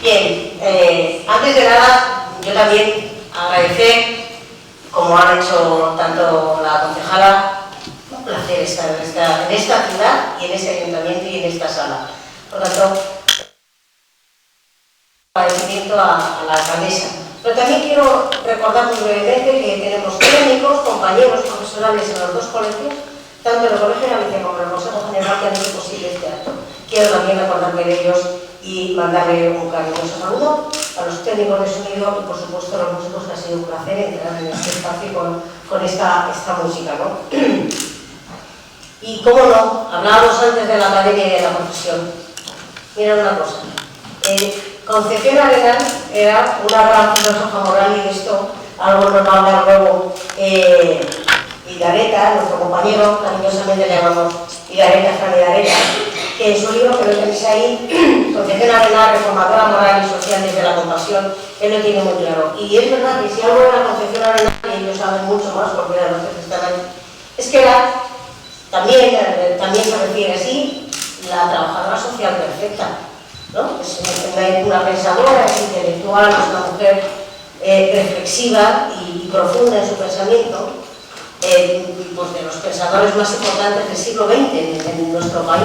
Bien, antes de nada, yo también agradecer, como han hecho tanto la concejala, un placer estar en esta ciudad y en este ayuntamiento y en esta sala. Por lo tanto, agradecimiento a la alcaldesa. Pero también quiero recordar muy brevemente que tenemos técnicos, compañeros profesionales en los dos colegios, tanto en el Colegio de Galicia como en el Consejo General, que han hecho posible este acto. Quiero también acordarme de ellos y mandarle un cariñoso saludo a los técnicos de sonido y, por supuesto, a los músicos, que ha sido un placer entrar en este espacio con esta música, ¿no? Y, cómo no, hablábamos antes de la academia y de la profesión. Mira una cosa. Concepción Arenal era una gran filósofa moral, y de esto algo nos va a hablar luego Idareta, nuestro compañero, cariñosamente le llamamos Idareta, Fran Idareta, que en su libro, que lo tenéis ahí, Concepción Arenal, reformadora moral y social desde la compasión, él lo tiene muy claro. Y es verdad que si algo era Concepción Arenal, y ellos saben mucho más porque eran los que están ahí, es que era, también se refiere así, la trabajadora social perfecta, ¿no? Es una pensadora, es intelectual, es una mujer reflexiva y profunda en su pensamiento, pues de los pensadores más importantes del siglo XX en nuestro país.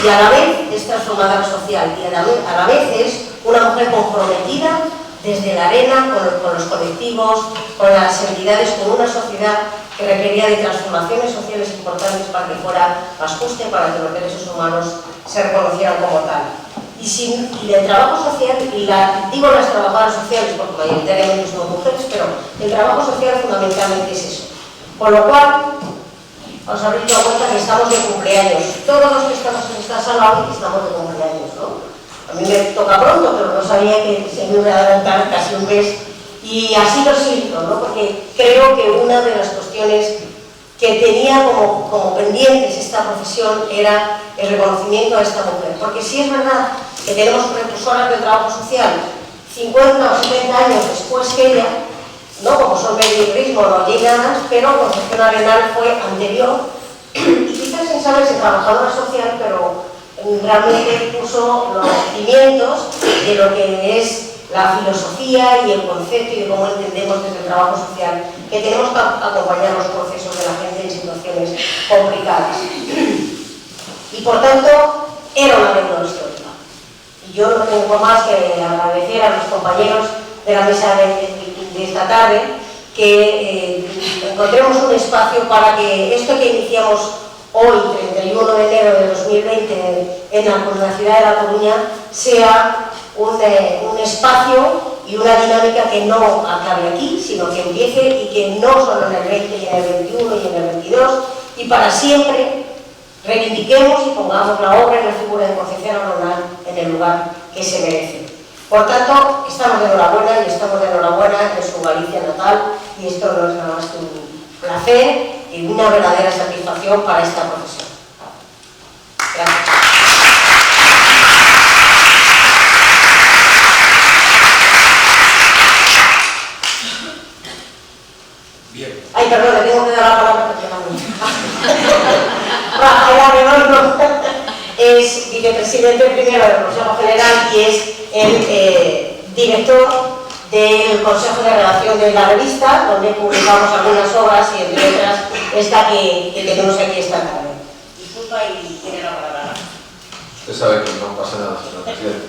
Y a la vez es transformadora social, y a la vez es una mujer comprometida desde la arena, con los colectivos, con las entidades, con una sociedad que requería de transformaciones sociales importantes para que fuera más justa, para que los derechos humanos se reconocieran como tal. Y el trabajo social, digo las trabajadoras sociales porque mayoritariamente somos mujeres, pero el trabajo social fundamentalmente es eso. Con lo cual, os habréis dado cuenta que estamos de cumpleaños. Todos los que estamos en esta sala hoy estamos de cumpleaños, ¿no? A mí me toca pronto, pero no sabía que se me iba a adelantar casi un mes. Y así lo siento, ¿no? Porque creo que una de las cuestiones que tenía como pendientes esta profesión era el reconocimiento a esta mujer. Porque sí es verdad que tenemos prepursoras del trabajo social 50 o 70 años después que ella, ¿no? Como son Mary Rismo o Lleganas, pero Concepción Arenal fue anterior y quizás sin saberse trabajadora social, pero realmente puso los cimientos de lo que es la filosofía y el concepto y de cómo entendemos desde el trabajo social que tenemos que acompañar los procesos de la gente en situaciones complicadas. Y por tanto, era una lectura histórica. Y yo no tengo más que agradecer a los compañeros de la mesa de esta tarde que encontremos un espacio para que esto que iniciamos hoy, 31 de enero de 2020, en la ciudad de La Coruña, sea un espacio y una dinámica que no acabe aquí, sino que empiece y que no solo en el 20 y en el 21 y en el 22, y para siempre reivindiquemos y pongamos la obra y la figura de Concepción Arenal en el lugar que se merece. Por tanto, estamos de enhorabuena y estamos de enhorabuena en su Galicia natal, y esto no es nada más que un placer y una verdadera satisfacción para esta profesión. Gracias. Bien. Ay, perdón, le tengo que dar la palabra porque Rafael Arredondo es vicepresidente primero del Consejo General y es el director del Consejo de Redacción de la revista, donde publicamos algunas obras y entre otras esta que tenemos aquí esta tarde. Disculpa y tiene la palabra. Usted sabe que no pasa nada, señor presidente.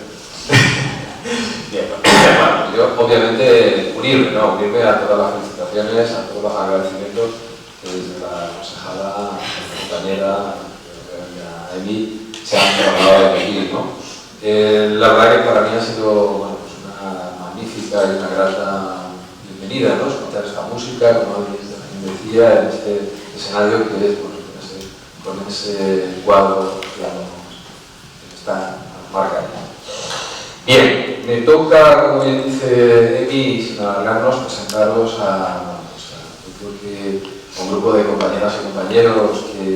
Bien, bueno, yo obviamente unirme a todas las felicitaciones, a todos los agradecimientos que desde la concejala, la compañera, doña Emi, se han trasladado de aquí, ¿no? La verdad que para mí ha sido pues una magnífica y una grata bienvenida, ¿no? Escuchar esta música, como decía, en este escenario que es pues, con ese cuadro que está marcado. Bien, me toca, como bien dice Emi, sin alargarnos, presentaros un grupo de compañeras y compañeros que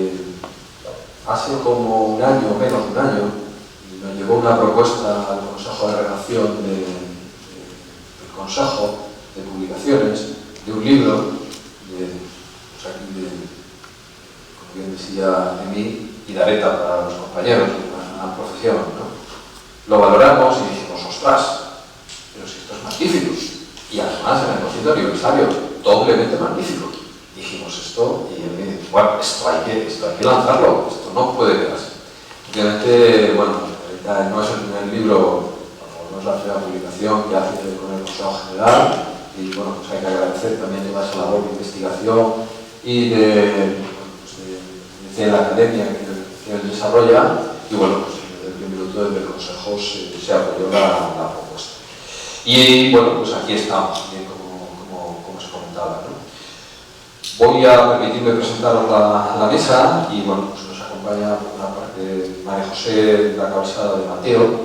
hace como un año, menos de un año, nos llegó una propuesta al Consejo de Redacción del Consejo de Publicaciones de un libro como bien decía Emi, Idareta para los compañeros, una profesión, ¿no? Lo valoramos y dijimos, ostras, doblemente magnífico. Dijimos esto y bueno, esto hay que lanzarlo, esto no puede quedarse. Obviamente, bueno, no es el primer libro, no es la primera publicación que hace con el Consejo General y bueno, pues hay que agradecer también toda esa labor de investigación y de la academia que él desarrolla y bueno, pues desde el primer minuto desde el Consejo se apoyó la propuesta. Y bueno, pues aquí estamos, bien como se comentaba, ¿no? Voy a permitirme presentaros la mesa y bueno, pues nos acompaña por una parte María José de la Cabezada de Mateo.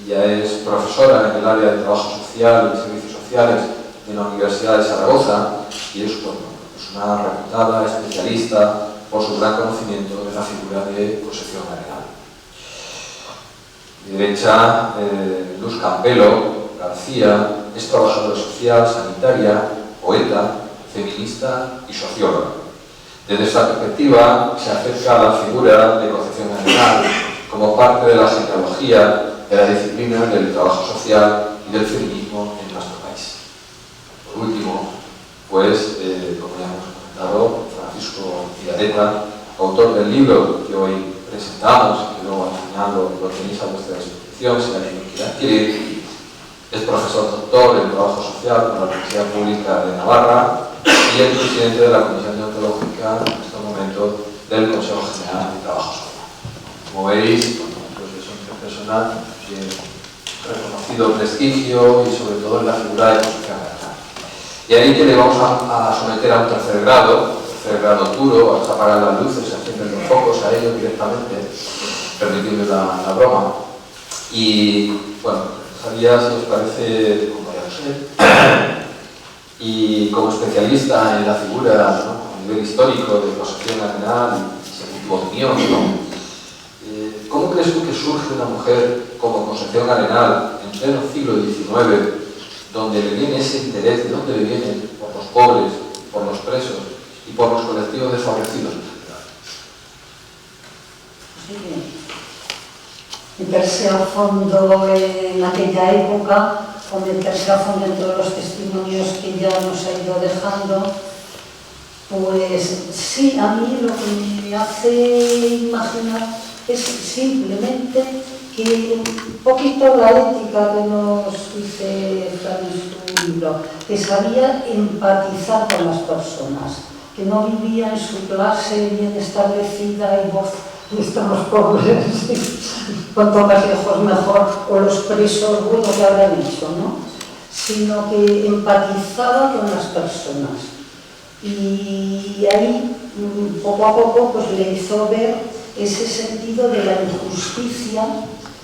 Ella es profesora en el área de Trabajo Social y Servicios Sociales de la Universidad de Zaragoza y es una reputada especialista por su gran conocimiento de la figura de posesión arenal. De derecha, Luz Campelo García es trabajadora social, sanitaria, poeta, feminista y socióloga. Desde esta perspectiva se acerca a la figura de Concepción Arenal como parte de la genealogía de la disciplina del trabajo social y del feminismo en nuestro país. Por último, pues, como ya hemos comentado, Francisco Vilareta, autor del libro que hoy presentamos y que luego al final lo tenéis a vuestra disposición si alguien lo quiere adquirir, es profesor doctor en trabajo social por la Universidad Pública de Navarra y el presidente de la Comisión Deontológica en este momento del Consejo General de Trabajo Social. Como veis, pues es una persona de reconocido prestigio y sobre todo en la figura de Concepción Arenal. Y ahí que le vamos a someter a un tercer grado puro, vamos a apagar las luces, a encender los focos a ellos directamente, permitirme la broma. Y bueno, sabía si os parece, como María José, y como especialista en la figura, ¿no?, a nivel histórico de Concepción Arenal y según tu opinión, ¿no? ¿Cómo crees tú que surge una mujer como Concepción Arenal en pleno siglo XIX, donde le viene ese interés, de dónde le viene, por los pobres, por los presos y por los colectivos desfavorecidos? Meterse a fondo en aquella época, o meterse a fondo en todos los testimonios que ya nos ha ido dejando, pues sí, a mí lo que me hace imaginar es simplemente que un poquito la ética que nos dice Fran en su libro, que sabía empatizar con las personas, que no vivía en su clase bien establecida y voz, estamos pobres, cuanto más lejos mejor, o los presos, bueno, que habrán hecho, ¿no? Sino que empatizaba con las personas. Y ahí, poco a poco, pues le hizo ver ese sentido de la injusticia,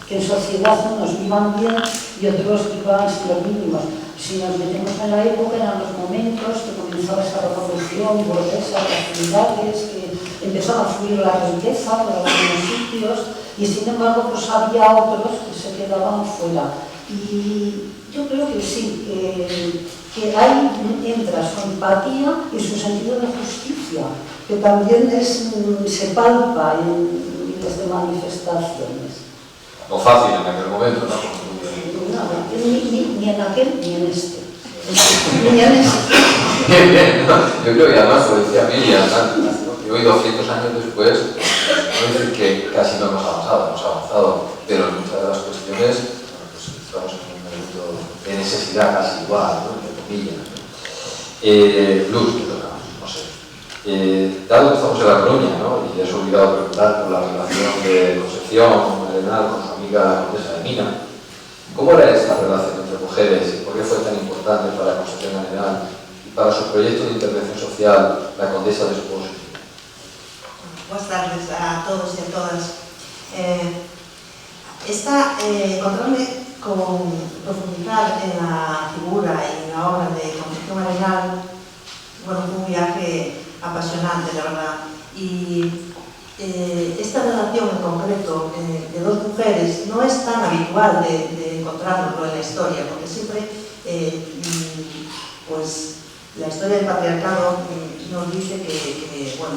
que en sociedad unos iban bien y otros iban sin los mínimos. Si nos metemos en la época, eran los momentos que comenzaba esa revolución burguesa, las actividades, que empezaba a fluir la riqueza por algunos sitios, y sin embargo pues había otros que se quedaban fuera. Y yo creo que sí, que ahí entra su empatía y su sentido de justicia, que también se palpa en miles de manifestaciones. No fácil en aquel momento, ¿no? Nada, ni en aquel ni en este. Ni en este. Bien, ¿no? Yo creo que además lo decía Miriam antes, ¿no? Que hoy, 200 años después, no decir que casi no hemos avanzado, pero en muchas de las cuestiones, bueno, pues estamos en un momento de necesidad casi igual, ¿no? Entre comillas, ¿no? Luz, que toca, no sé. Dado que estamos en La Coruña, ¿no? Y has olvidado preguntar por la relación de Concepción Arenal con su amiga Condesa de Mina, ¿cómo era esta relación entre mujeres y por qué fue tan importante para Concepción Arenal y para su proyecto de intervención social, la Condesa de Espos? Buenas tardes a todos y a todas. Encontrarme con profundizar en la figura y en la obra de Concepción Arenal, bueno, fue un viaje apasionante, la verdad. Y esta relación en concreto de dos mujeres no es tan habitual de encontrarlo en la historia, porque siempre pues la historia del patriarcado nos dice que bueno,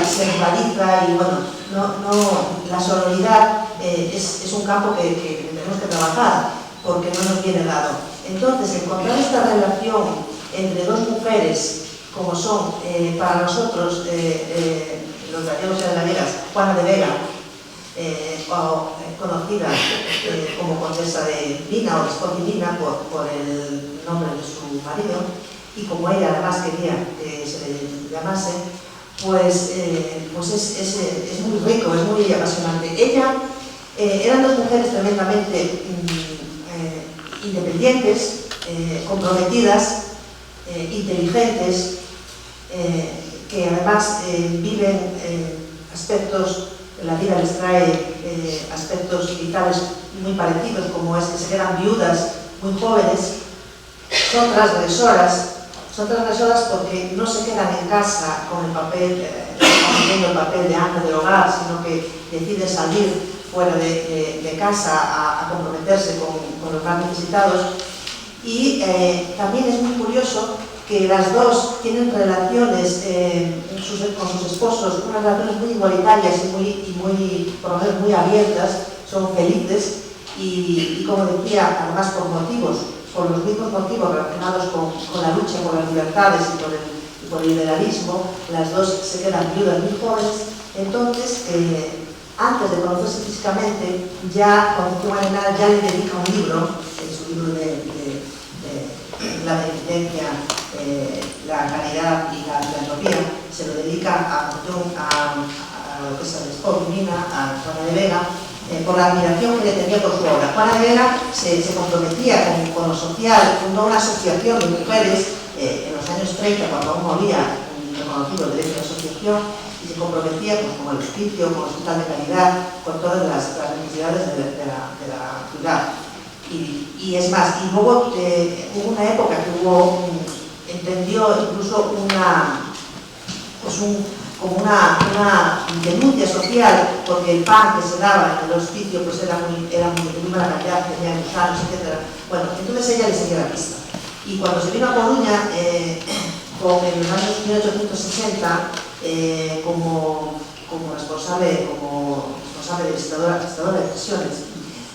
se rivaliza y bueno, la sororidad es un campo que tenemos que trabajar porque no nos viene dado. Entonces, encontrar esta relación entre dos mujeres, como son para nosotros, los gallegos y las gallegas, Juana de Vega, conocida como condesa de Mina o Visconti Mina por el nombre de su marido, y como ella además quería que se le llamase, pues es muy rico, es muy apasionante. Eran dos mujeres tremendamente independientes, comprometidas, inteligentes, que además viven aspectos, la vida les trae aspectos vitales muy parecidos, como es que se quedan viudas muy jóvenes. Son transgresoras porque no se quedan en casa con el papel, cumpliendo el papel de ama del hogar, sino que deciden salir fuera de casa a comprometerse con los más necesitados. Y también es muy curioso que las dos tienen relaciones con sus esposos, unas relaciones muy igualitarias y por lo menos muy abiertas, son felices y como decía, además por los mismos motivos relacionados con la lucha por las libertades y por el liberalismo, las dos se quedan viudas muy jóvenes. Entonces, antes de conocerse físicamente, Concepción Arenal ya le dedica un libro, su libro de la beneficencia, la caridad y la filantropía, se lo dedica a lo que es el Visconti Mina, a Juana de Vega, por la admiración que le tenía por su obra. Juana de Vega se comprometía con lo social, fundó una asociación de mujeres en los años 30, cuando aún no había un reconocido derecho de asociación, y se comprometía con el hospicio, con el hospital de caridad, con todas las necesidades de la ciudad. Y es más, y luego hubo una época que entendió incluso como una denuncia social, porque el pan que se daba en el hospicio pues era muy mala calidad, tenía gusanos, etc. Bueno, entonces ella le seguía la pista. Y cuando se vino a Coruña, en los años 1860, como responsable de visitadora de prisiones,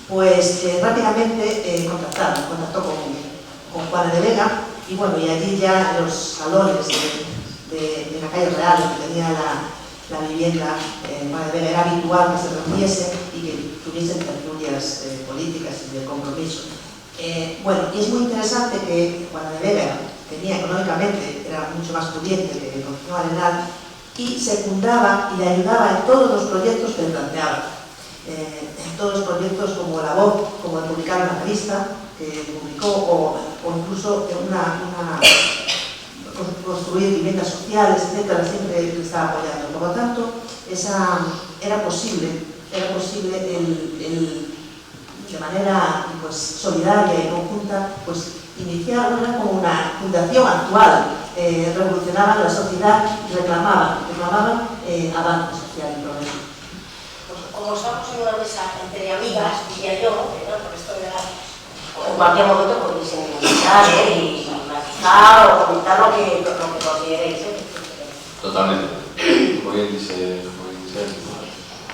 pues rápidamente contactó con Juana de Vega, y bueno, y allí ya en los salones de la calle Real, que tenía la vivienda, Juana de Vega, era habitual que se reuniese y que tuviesen tertulias políticas y de compromiso. Bueno, y es muy interesante que Juana de Vega tenía económicamente, era mucho más pudiente que Concepción Arenal, y secundaba y le ayudaba en todos los proyectos que le planteaba. En todos los proyectos como La Voz, como el publicar una revista que publicó, o incluso construir viviendas sociales, etcétera, siempre le estaba apoyando. Por lo tanto, era posible de manera pues, solidaria y conjunta, pues iniciar como una fundación actual, revolucionaban la sociedad y reclamaban avance social y progreso. Como estamos en una mesa entre amigas, diría yo, por esto en cualquier momento podéis invitar y matizar o comentar lo que consideréis. Totalmente. Muy bien dice.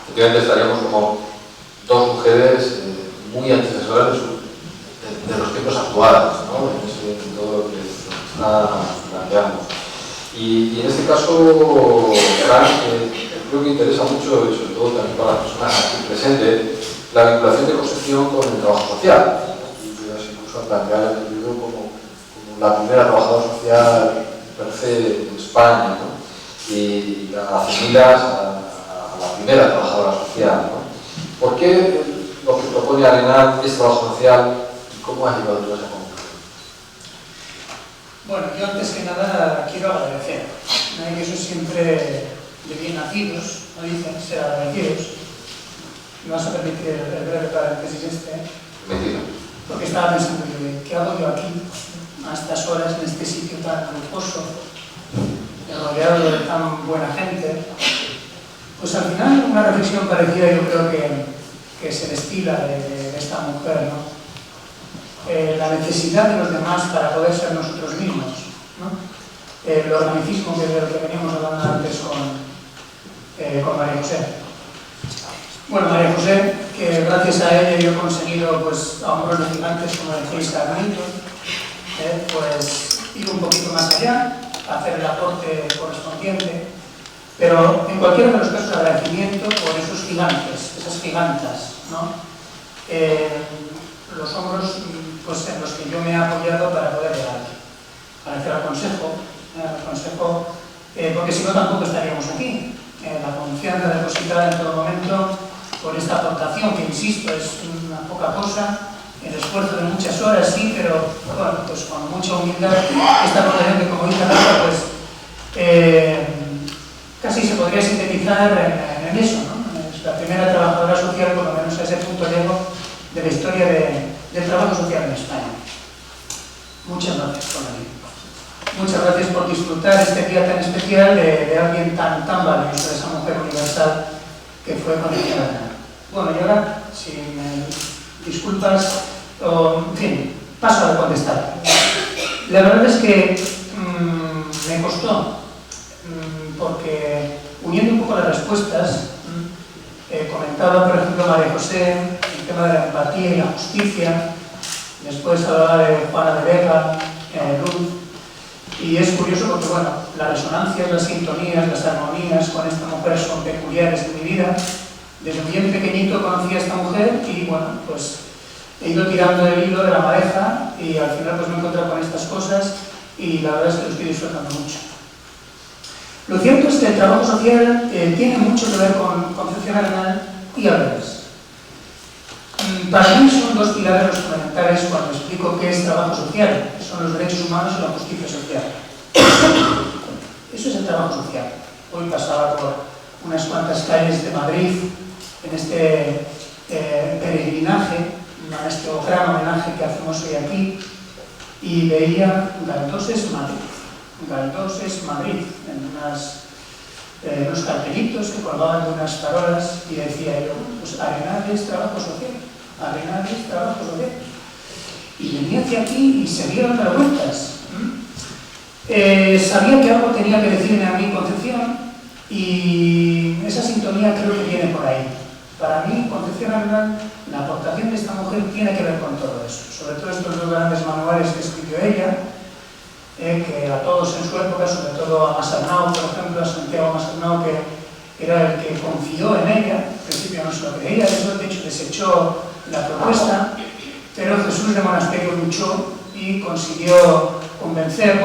Efectivamente estaríamos como dos mujeres muy antecesoras de los tiempos actuales, ¿no? En todo lo que está planteando. Y en este caso, Fran, creo que interesa mucho, y sobre todo también para las personas aquí presentes, la vinculación de Concepción con el trabajo social. Y incluso a plantear el individuo como la primera trabajadora social per se de España, ¿no? Y asimilas a la primera trabajadora social, ¿no? ¿Por qué lo que propone Arenal es trabajo social y cómo has llegado tú a esa conclusión? Bueno, yo antes que nada quiero agradecer, ¿no? Que eso siempre de bien nacidos, no dicen ser agradecidos. Me vas a permitir el breve paréntesis Mentira. porque estaba pensando yo, ¿qué hago yo aquí a estas horas en este sitio tan lujoso, rodeado de tan buena gente? Pues al final una reflexión parecida yo creo que se destila de esta mujer, ¿no? La necesidad de los demás para poder ser nosotros mismos, ¿no? El organicismo que veníamos hablando antes con María José. Bueno, María José, que gracias a ella yo he conseguido, pues, a hombros de gigantes, como decís, Carlitos, pues ir un poquito más allá, hacer el aporte correspondiente, pero en cualquiera de los casos agradecimiento por esos gigantes, esas gigantas, ¿no? Los hombros pues, en los que yo me he apoyado para poder llegar aquí. Agradecer al Consejo, porque si no tampoco estaríamos aquí. La confianza depositada en todo momento por esta aportación, que insisto, es una poca cosa, el esfuerzo de muchas horas, sí, pero bueno, pues con mucha humildad, esta aportación que, como dice Rafa, pues casi se podría sintetizar en eso, ¿no? Es la primera trabajadora social, por lo menos a ese punto llego, de la historia del trabajo social en España. Muchas gracias por venir. Muchas gracias por disfrutar este día tan especial de alguien tan valioso, de esa mujer universal que fue Concepción Arenal. Bueno, y ahora, si me disculpas, en fin, paso a contestar. La verdad es que me costó, porque uniendo un poco las respuestas, comentaba, por ejemplo, María José, el tema de la empatía y la justicia, después hablaba de Juana de Vega, Luz, y es curioso porque, bueno, las resonancias, las sintonías, las armonías con esta mujer son peculiares en mi vida. Desde bien pequeñito conocí a esta mujer y, bueno, pues he ido tirando el hilo de la madeja y al final pues me he encontrado con estas cosas y la verdad es que lo estoy disfrutando mucho. Lo cierto es que el trabajo social tiene mucho que ver con Concepción Arenal y al revés. Para mí son dos pilares los fundamentales cuando explico qué es trabajo social, que son los derechos humanos y la justicia social. Eso es el trabajo social. Hoy pasaba por unas cuantas calles de Madrid en este peregrinaje, a este gran homenaje que hacemos hoy aquí, y veía Galdoses Madrid. Galdoses Madrid, en unos cartelitos que colgaban de unas farolas y decía yo, pues Arenal es trabajo social, Arenal es trabajo social. Y venía hacia aquí y seguía dando vueltas. Sabía que algo tenía que decirme a mí Concepción y esa sintonía creo que viene por ahí. Para mí, Concepción Arenal, la aportación de esta mujer tiene que ver con todo eso. Sobre todo estos dos grandes manuales que escribió ella, que a todos en su época, sobre todo a Masarnau, por ejemplo, a Santiago Masarnau, que era el que confió en ella, al principio no se lo creía, de hecho desechó la propuesta, pero Jesús de Monasterio luchó y consiguió convencer,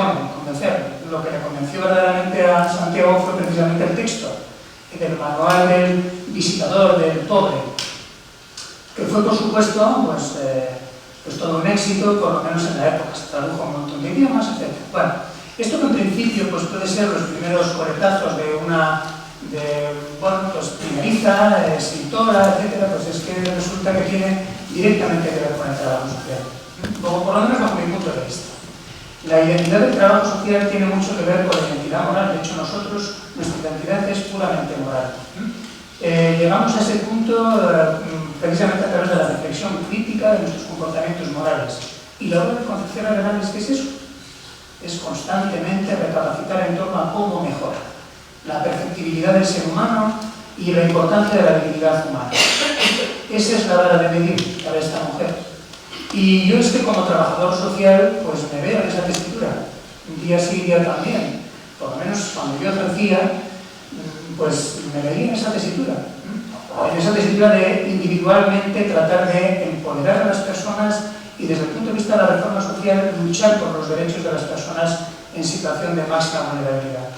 lo que le convenció verdaderamente a Santiago fue precisamente el texto del manual del visitador, del pobre, que fue por supuesto pues todo un éxito, por lo menos en la época, se tradujo un montón de idiomas, etc. Bueno, esto que en principio pues, puede ser los primeros coletazos de primeriza, escritora, etc., pues es que resulta que tiene directamente que ver con el trabajo social. Como por lo menos bajo mi punto de vista. La identidad del trabajo social tiene mucho que ver con la identidad moral, de hecho nuestra identidad es puramente moral. Llegamos a ese punto precisamente a través de la reflexión crítica de nuestros comportamientos morales. Y la obra de Concepción Arenal es que es eso, es constantemente recapacitar en torno a cómo mejora la perfectibilidad del ser humano y la importancia de la dignidad humana. Esa es la vara de medir para esta mujer. Y yo es que como trabajador social, pues me veo en esa tesitura, día sí, día también. Por lo menos cuando yo ejercía, pues me veía en esa tesitura de individualmente tratar de empoderar a las personas y desde el punto de vista de la reforma social luchar por los derechos de las personas en situación de máxima vulnerabilidad.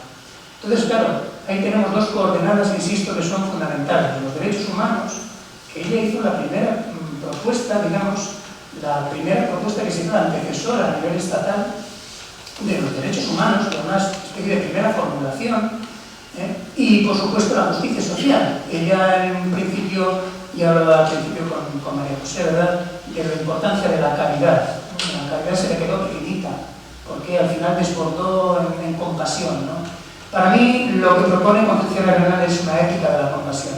Entonces, claro, ahí tenemos dos coordenadas, insisto, que son fundamentales. Los derechos humanos, que ella hizo la primera propuesta, digamos, la primera propuesta que se hizo la antecesora a nivel estatal de los derechos humanos, de una especie de primera formulación, y por supuesto la justicia social. Ella en un principio, ya hablaba al principio con María José, ¿verdad?, de la importancia de la caridad. La caridad se le quedó pequeñita, porque al final desbordó en compasión, ¿no? Para mí, lo que propone Concepción Arenal es una ética de la compasión.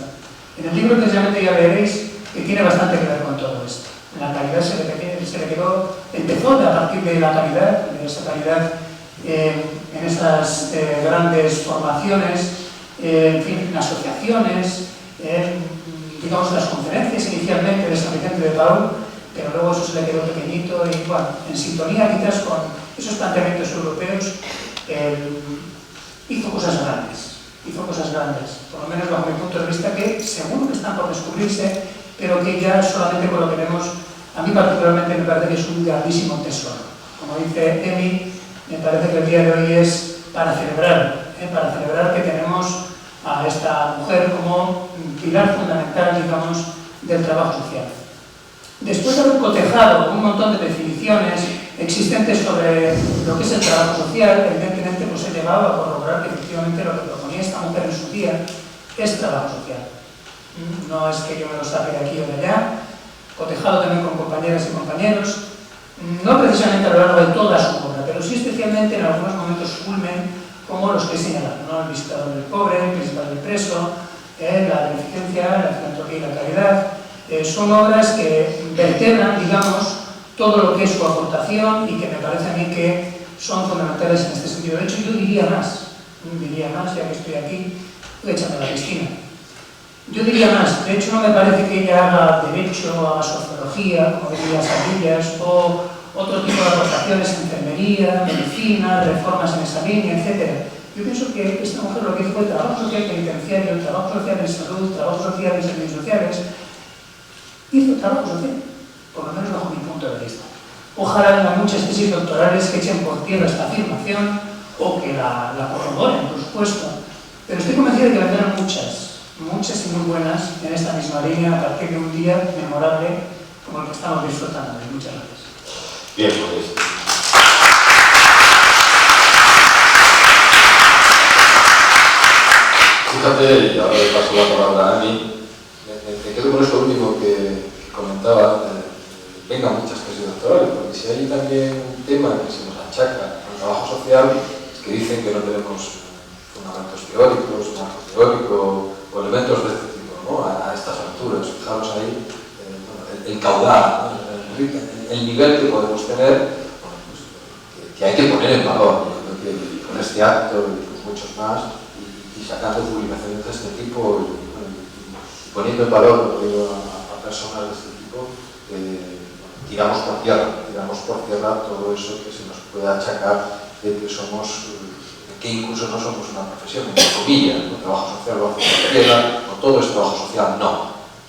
En el libro precisamente ya veréis que tiene bastante que ver con todo esto. La caridad se le quedó, empezó a partir de la caridad, de esa caridad en esas grandes formaciones, en fin, en asociaciones, digamos las conferencias inicialmente de San Vicente de Paúl, pero luego eso se le quedó pequeñito y, bueno, en sintonía quizás con esos planteamientos europeos, hizo cosas grandes, por lo menos bajo mi punto de vista, que seguro que están por descubrirse, pero que ya solamente con lo que vemos, a mí particularmente me parece que es un grandísimo tesoro. Como dice Emi, me parece que el día de hoy es para celebrar que tenemos a esta mujer como pilar fundamental, digamos, del trabajo social. Después de haber cotejado un montón de definiciones existentes sobre lo que es el trabajo social, evidentemente pues he llegado a corroborar que efectivamente lo que proponía esta mujer en su día es trabajo social. No es que yo me lo saque de aquí o de allá, cotejado también con compañeras y compañeros, no precisamente a lo largo de toda su obra, pero sí especialmente en algunos momentos culmen como los que he señalado, ¿no? El visitador del pobre, el principal del preso, la beneficencia, la filantropía y la caridad. Son obras que vertebran, digamos, todo lo que es su aportación y que me parece a mí que son fundamentales en este sentido. De hecho, yo diría más, ya que estoy aquí, voy a echarme a la piscina. Yo diría más, de hecho no me parece que ella haga derecho, haga sociología, como diría Sabillas, o otro tipo de aportaciones en enfermería, medicina, reformas en esa línea, etc. Yo pienso que esta mujer lo que hizo fue trabajo social penitenciario, trabajo social en salud, trabajo social en servicios sociales. Hizo trabajo social, por lo menos bajo mi punto de vista. Ojalá haya muchas tesis doctorales que echen por tierra esta afirmación o que la corroboren, por supuesto. Pero estoy convencido de que vendrán muchas y muy buenas en esta misma línea a partir de un día memorable como el que estamos disfrutando. Muchas gracias. Bien, pues. Fíjate, y ahora le paso la palabra a Ani, me quedo con esto último que comentaba, vengan muchas tesis doctorales, porque si hay también un tema que se nos achaca al trabajo social, es que dicen que no tenemos fundamentos teóricos, marco teórico o elementos de este tipo, ¿no? A estas alturas. Fijaros ahí el caudal, ¿no? El nivel que podemos tener, bueno, pues, que hay que poner en valor. Yo creo que con este acto y con muchos más, y sacando publicaciones de este tipo y poniendo en valor a personas de este tipo, tiramos por tierra todo eso que se nos puede achacar de que somos, que incluso no somos una profesión, entre comillas, ¿no? Trabajo social lo hace cualquiera, no todo es trabajo social, no.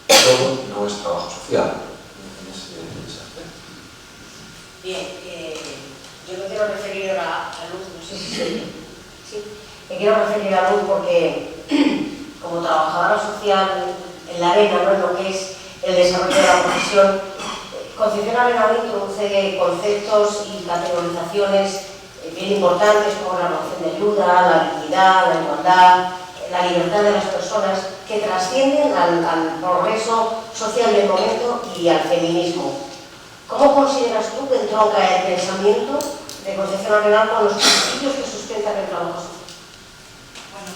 Todo no es trabajo social en ese aspecto. Bien, yo me quiero referir a Luz, no sé si sí, me quiero referir a Luz porque como trabajadora social en la arena, ¿no? En lo que es el desarrollo de la profesión, Concepción Arenal introduce conceptos y categorizaciones bien importantes como la noción de ayuda, la dignidad, la igualdad, la libertad de las personas, que trascienden al progreso social del momento y al feminismo. ¿Cómo consideras tú que entronca el pensamiento de Concepción Arenal con los principios que sustentan el trabajo social? Bueno,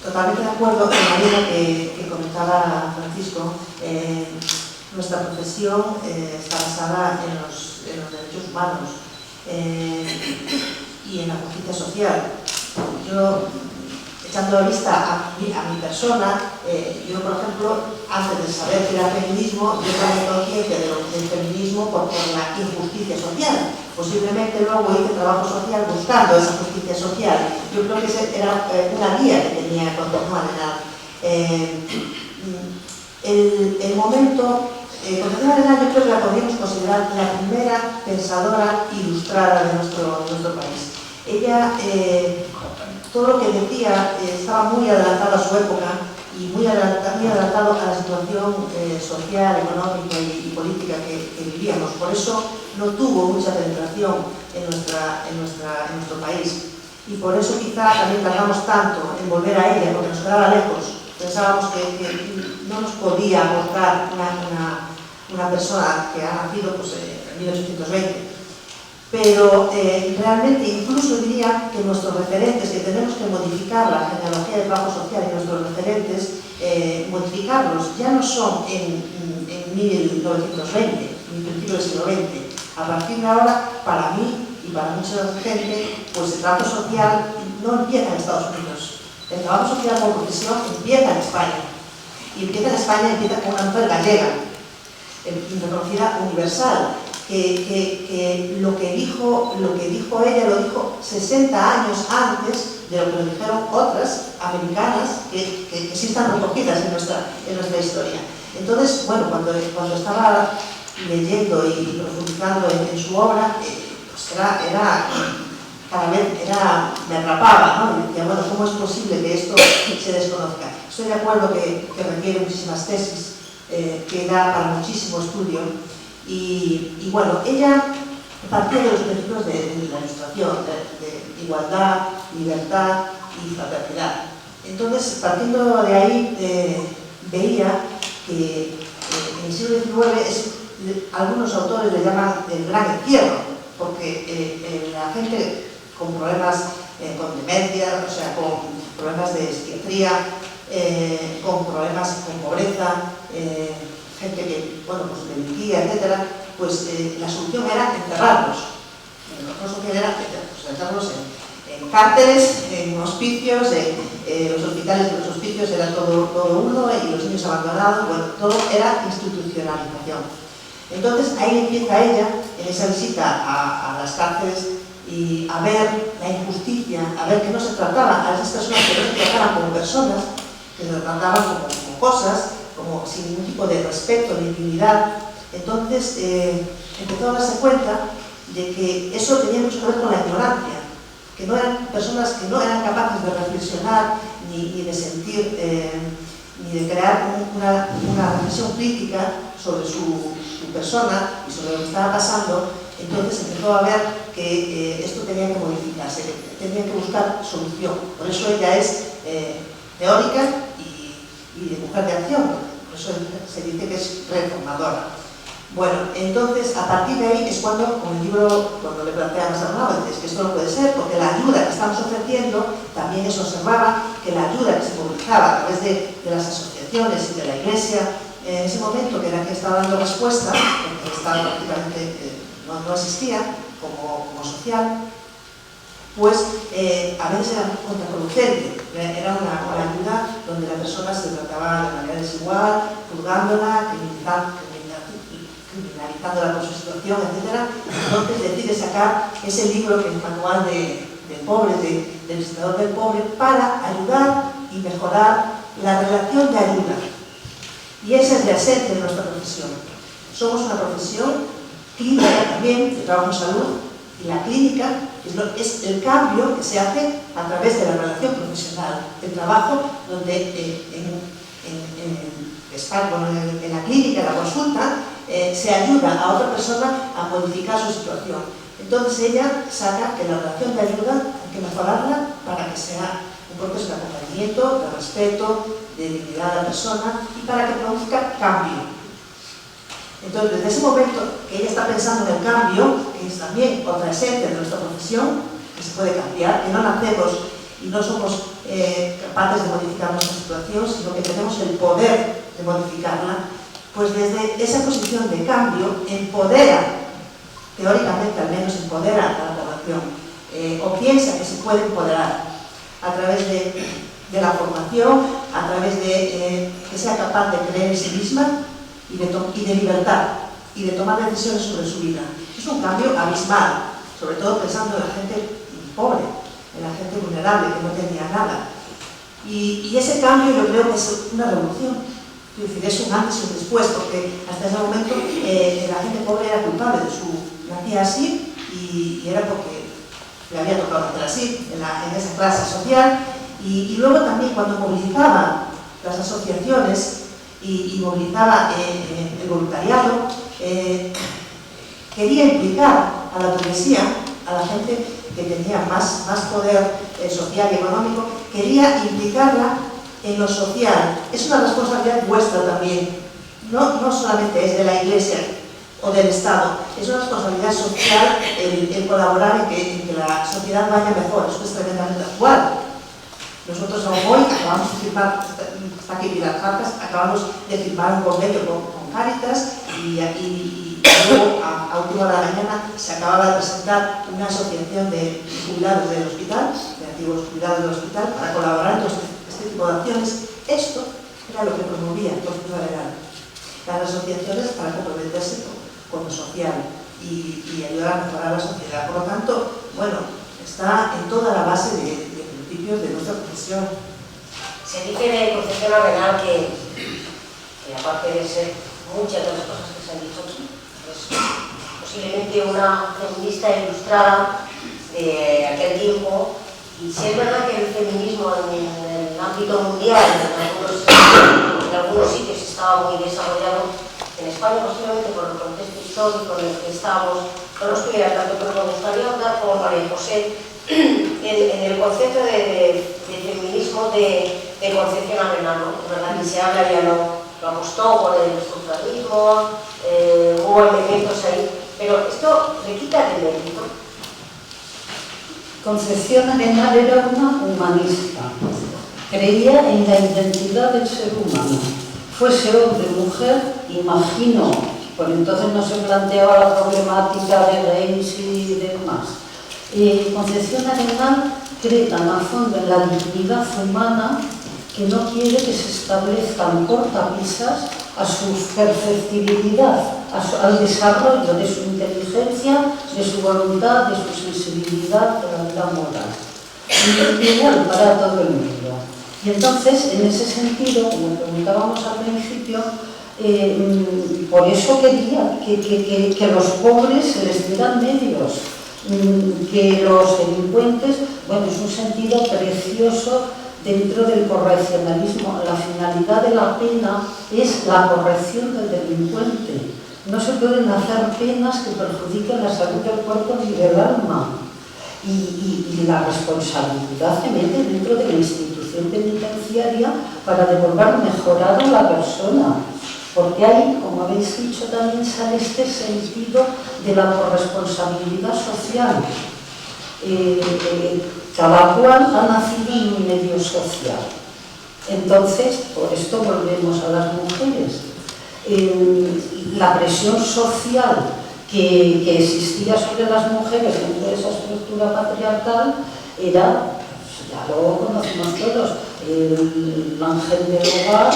totalmente de acuerdo con la línea que comentaba Francisco. Nuestra profesión está basada en los derechos humanos y en la justicia social. Yo, echando la vista a mi persona, yo, por ejemplo, antes de saber que era feminismo, yo tenía conciencia del feminismo por la injusticia social. Posiblemente luego hice trabajo social buscando esa justicia social. Yo creo que esa era una guía que tenía Concepción Arenal. El momento, Concepción Arenal yo creo que la podríamos considerar la primera pensadora ilustrada de nuestro país. Ella, todo lo que decía estaba muy adelantado a su época y muy adelantado a la situación social, económica y política que vivíamos. Por eso no tuvo mucha penetración en nuestro país. Y por eso quizá también tardamos tanto en volver a ella, porque nos quedaba lejos. Pensábamos que no nos podía mostrar una persona que ha nacido pues, en 1820. Pero realmente incluso diría que nuestros referentes, que tenemos que modificar la genealogía del trabajo social y nuestros referentes, modificarlos, ya no son en 1920, ni principio del siglo XX. A partir de ahora, para mí y para mucha gente, pues el trabajo social no empieza en Estados Unidos. El trabajo social como profesión empieza en España. Y empieza en España, empieza con una mujer gallega. reconocida universal, que lo que dijo ella lo dijo 60 años antes de lo que lo dijeron otras americanas que sí están recogidas en nuestra historia. Entonces, bueno, cuando estaba leyendo y profundizando en su obra, pues cada vez me atrapaba, ¿no? Y decía, bueno, ¿cómo es posible que esto se desconozca? Estoy de acuerdo que requiere muchísimas tesis, que da para muchísimo estudio, y bueno, ella partía de los principios de la Ilustración, de igualdad, libertad y fraternidad. Entonces, partiendo de ahí, veía que en el siglo XIX algunos autores le llaman el gran encierro, porque la gente con problemas con demencia, o sea, con problemas de psiquiatría, con problemas con pobreza, gente que, bueno, pues delinquía, etcétera, pues la solución era enterrarlos. La solución era enterrarlos en cárceles, en hospicios, los hospitales de los hospicios era todo uno, y los niños abandonados, bueno, todo era institucionalización. Entonces ahí empieza ella, en esa visita a las cárceles, y a ver la injusticia, a ver que no se trataba a esas personas, que no se trataban como personas, que se trataban como cosas, como sin ningún tipo de respeto ni dignidad. Entonces empezó a darse cuenta de que eso tenía mucho que ver con la ignorancia, que no eran personas que no eran capaces de reflexionar ni de sentir, ni de crear una reflexión crítica sobre su persona y sobre lo que estaba pasando. Entonces empezó a ver que esto tenía que modificarse, que tenía que buscar solución. Por eso ella es teórica y de mujer de acción, por eso se dice que es reformadora. Bueno, entonces a partir de ahí es cuando, con el libro, cuando le planteamos a Arnau, dices que esto no puede ser, porque la ayuda que estamos ofreciendo también es observaba que la ayuda que se movilizaba a través de las asociaciones y de la Iglesia en ese momento, que era que estaba dando respuesta, porque estaba prácticamente no existía como social, pues a veces era contraproducente. Era una ayuda donde la persona se trataba de manera desigual, juzgándola, criminalizándola por su situación, etc. Entonces decide sacar ese libro, que es el manual del pobre, del visitador del pobre, para ayudar y mejorar la relación de ayuda. Y esa es la esencia de nuestra profesión. Somos una profesión clínica también, de trabajo en salud, y la clínica es el cambio que se hace a través de la relación profesional, el trabajo donde en la clínica, en la consulta, se ayuda a otra persona a modificar su situación. Entonces ella saca que la relación de ayuda hay que mejorarla para que sea un proceso de acompañamiento, de respeto, de dignidad a la persona y para que produzca cambio. Entonces, desde ese momento que ella está pensando en el cambio, que es también otra esencia de nuestra profesión, que se puede cambiar, que no nacemos y no somos capaces de modificar nuestra situación, sino que tenemos el poder de modificarla, pues desde esa posición de cambio empodera, teóricamente al menos empodera a la población, o piensa que se puede empoderar a través de la formación, a través de que sea capaz de creer en sí misma, y de libertad, y de tomar decisiones sobre su vida. Es un cambio abismal, sobre todo pensando en la gente pobre, en la gente vulnerable, que no tenía nada. Y ese cambio yo creo que es una revolución, es decir, es un antes y un después, porque hasta ese momento la gente pobre era culpable de su nacía así, y era porque le había tocado nacer así, en esa clase social, y luego también cuando movilizaba las asociaciones y movilizaba el voluntariado, quería implicar a la burguesía, a la gente que tenía más poder social y económico, quería implicarla en lo social. Es una responsabilidad vuestra también, no solamente es de la Iglesia o del Estado, es una responsabilidad social el colaborar en que la sociedad vaya mejor. Esto es tremendamente actual. Nosotros hoy acabamos de firmar, está aquí Pilar Jarcas, acabamos de firmar un convenio con Cáritas y luego a última hora de la mañana se acababa de presentar una asociación de jubilados del hospital, de antiguos jubilados del hospital, para colaborar en este tipo de acciones. Esto era lo que promovía el proceso legal. las asociaciones para comprometerse con lo social y ayudar a mejorar la sociedad. Por lo tanto, bueno, está en toda la base de principios de nuestra profesión. Se dice de Concepción Arenal que aparte de ser muchas de las cosas que se han dicho aquí, es posiblemente una feminista ilustrada de aquel tiempo. Y si es verdad que el feminismo en el ámbito mundial, en algunos sitios estaba muy desarrollado, en España posiblemente por el contexto histórico en el que estamos, no lo estoy hablando, pero me gustaría hablar con María José en el concepto de feminismo de Concepción Arenal, ¿no? Es verdad que se habla, ya lo apostó con el sufragismo, hubo elementos ahí, pero esto le quita de mérito. Concepción Arenal era una humanista, creía en la identidad del ser humano, fuese hombre o mujer, imagino, por entonces no se planteaba la problemática de gays y demás. Concepción Arenal cree tan a fondo en la dignidad humana que no quiere que se establezcan cortapisas a su perfectibilidad, al desarrollo de su inteligencia, de su voluntad, de su sensibilidad, de la vida moral. Igual para todo el mundo. Y entonces, en ese sentido, como preguntábamos al principio, por eso quería que los pobres se les dieran medios, que los delincuentes, bueno, es un sentido precioso dentro del correccionalismo. La finalidad de la pena es la corrección del delincuente. No se pueden hacer penas que perjudiquen la salud del cuerpo ni del alma. Y la responsabilidad se mete dentro de la institución penitenciaria para devolver mejorada a la persona. Porque ahí, como habéis dicho, también sale este sentido de la corresponsabilidad social. Cada cual ha nacido en un medio social. Entonces, por esto volvemos a las mujeres. La presión social que existía sobre las mujeres dentro de esa estructura patriarcal era, ya lo conocemos todos, el ángel del hogar,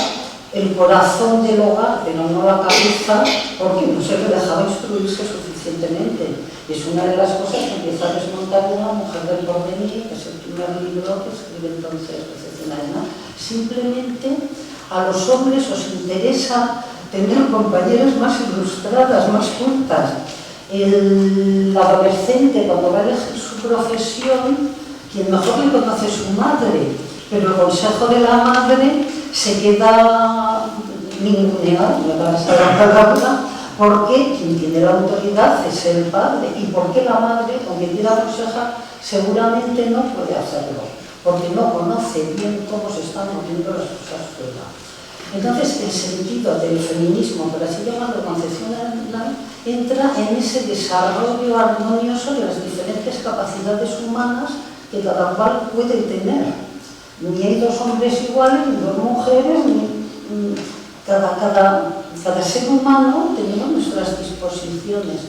el corazón del hogar, pero no la cabeza, porque no se le dejaba instruirse suficientemente. Es una de las cosas que empieza a desmontar una mujer del porvenir, que es el primer libro que escribe entonces Concepción Arenal. Simplemente a los hombres os interesa tener compañeras más ilustradas, más cultas. El adolescente, cuando va a elegir su profesión, quien mejor le conoce es su madre, pero el consejo de la madre se queda ninguneado, me parece la palabra, porque quien tiene la autoridad es el padre, y porque la madre, aunque quiera aconsejar, seguramente no puede hacerlo, porque no conoce bien cómo se están moviendo las cosas fuera. Entonces, el sentido del feminismo, por así llamarlo, Concepción Arenal, entra en ese desarrollo armonioso de las diferentes capacidades humanas que cada cual puede tener. Ni hay dos hombres iguales, ni dos mujeres, ni cada ser humano tenemos nuestras disposiciones.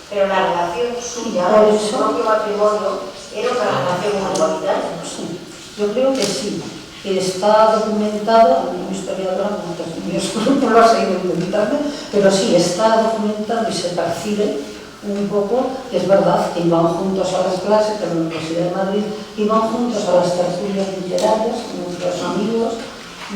Pero la relación suya, en su propio matrimonio, era una relación muy igualitaria. Sí, yo creo que sí, que está documentado, como historiadora, no tengo muy escrúpulos en intentarme, pero sí, está documentado y se percibe un poco, que es verdad que iban juntos a las clases de la Universidad de Madrid, iban juntos a las tertulias literarias con nuestros amigos,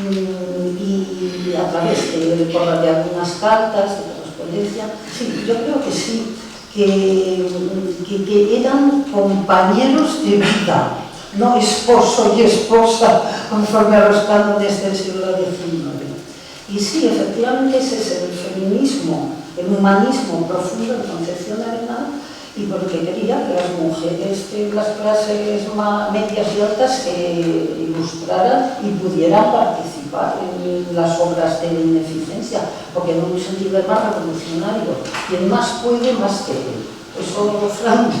y a través de algunas cartas, de correspondencia. Sí, yo creo que sí, que eran compañeros de vida, no esposo y esposa conforme a los cánones del siglo XIX. Y sí, efectivamente ese es el feminismo, el humanismo profundo de Concepción Arenal, y porque quería que las mujeres de las clases medias y altas se ilustraran y pudieran participar en las obras de beneficencia, porque en un sentido más revolucionario, quien más puede, más quiere. Eso Frank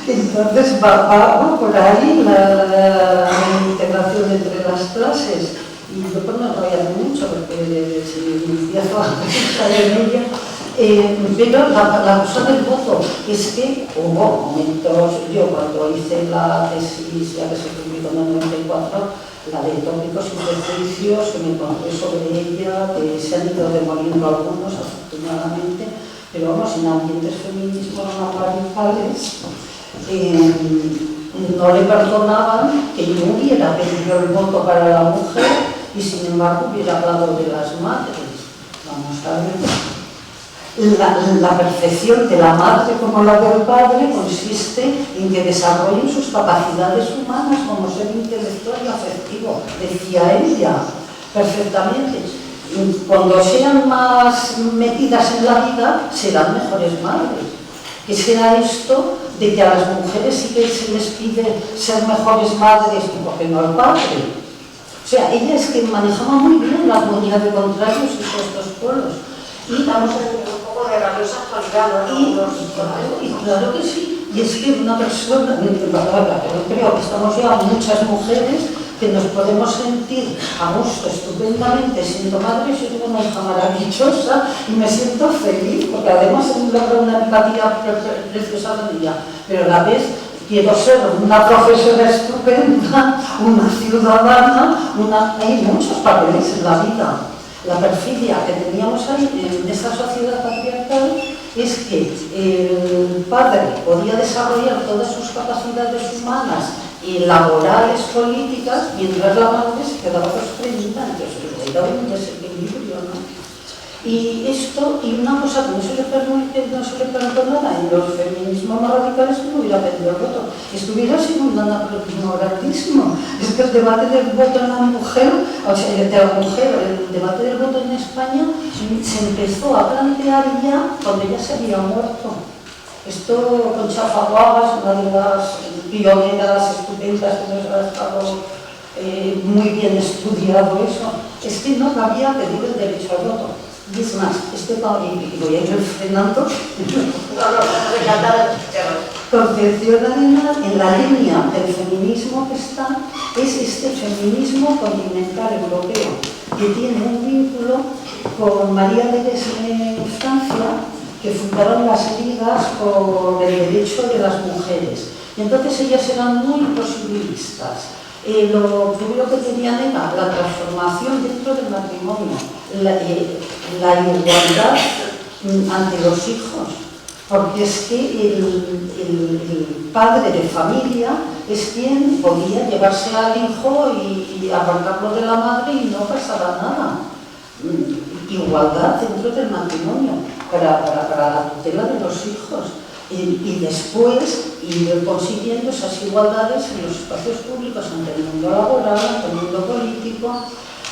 entonces va por ahí la integración entre las clases. Y yo pues me enrollaré mucho, porque si empiezo a pensar en ella, Pero la cosa del voto es que hubo momentos, yo cuando hice la tesis, ya que se publicó en el 94, la de tópicos y prejuicios, que me encontré sobre ella, que se han ido demoliendo algunos, afortunadamente, pero vamos, en ambientes feminismos no radicales, no le perdonaban que no hubiera pedido el voto para la mujer y sin embargo hubiera hablado de las madres. Vamos a ver. La perfección de la madre como la del padre consiste en que desarrollen sus capacidades humanas como ser intelectual y afectivo, decía ella perfectamente. Cuando sean más metidas en la vida, serán mejores madres. Que sea esto de que a las mujeres sí que se les pide ser mejores madres y por qué no al padre. O sea, ella es que manejaba muy bien la armonía de contrarios y puestos polos. Y estamos en un poco de rabiosa actualidad, ¿no? Y claro que sí. Y es que una persona, yo creo que estamos ya muchas mujeres que nos podemos sentir a gusto estupendamente siendo madres. Yo tengo una hija maravillosa y me siento feliz porque además logro una empatía preciosa con ella, pero a la vez quiero ser una profesora estupenda, una ciudadana, hay muchos papeles en la vida. La perfidia que teníamos ahí en esa sociedad patriarcal es que el padre podía desarrollar todas sus capacidades humanas y laborales, políticas, mientras la madre se quedaba constreñida, entonces era un desequilibrio, ¿no? Y esto, y una cosa que no se le perdonaba en los feminismos más radicales, que no hubiera pedido el voto. Estuviera siendo un anacronismo grandísimo. Es que el debate del voto en la mujer, o sea, de la mujer, el debate del voto en España se empezó a plantear ya cuando ella se había muerto. Esto con Chafaguagas, una de las pioneras estupendas que nos ha estado muy bien estudiado eso, es que no cabía pedir el derecho al voto. Y es más, y voy a ir frenando, Concepción Arenal, en la línea del feminismo que está, es este feminismo continental europeo, que tiene un vínculo con María Teresa en Francia, que fundaron las ligas por el derecho de las mujeres. Y entonces ellas eran muy posibilistas. Lo primero que tenían era la transformación dentro del matrimonio, la igualdad ante los hijos, porque es que el padre de familia es quien podía llevarse al hijo y apartarlo de la madre y no pasaba nada. Igualdad dentro del matrimonio para la tutela de los hijos. Y después ir consiguiendo esas igualdades en los espacios públicos, ante el mundo laboral, ante el mundo político.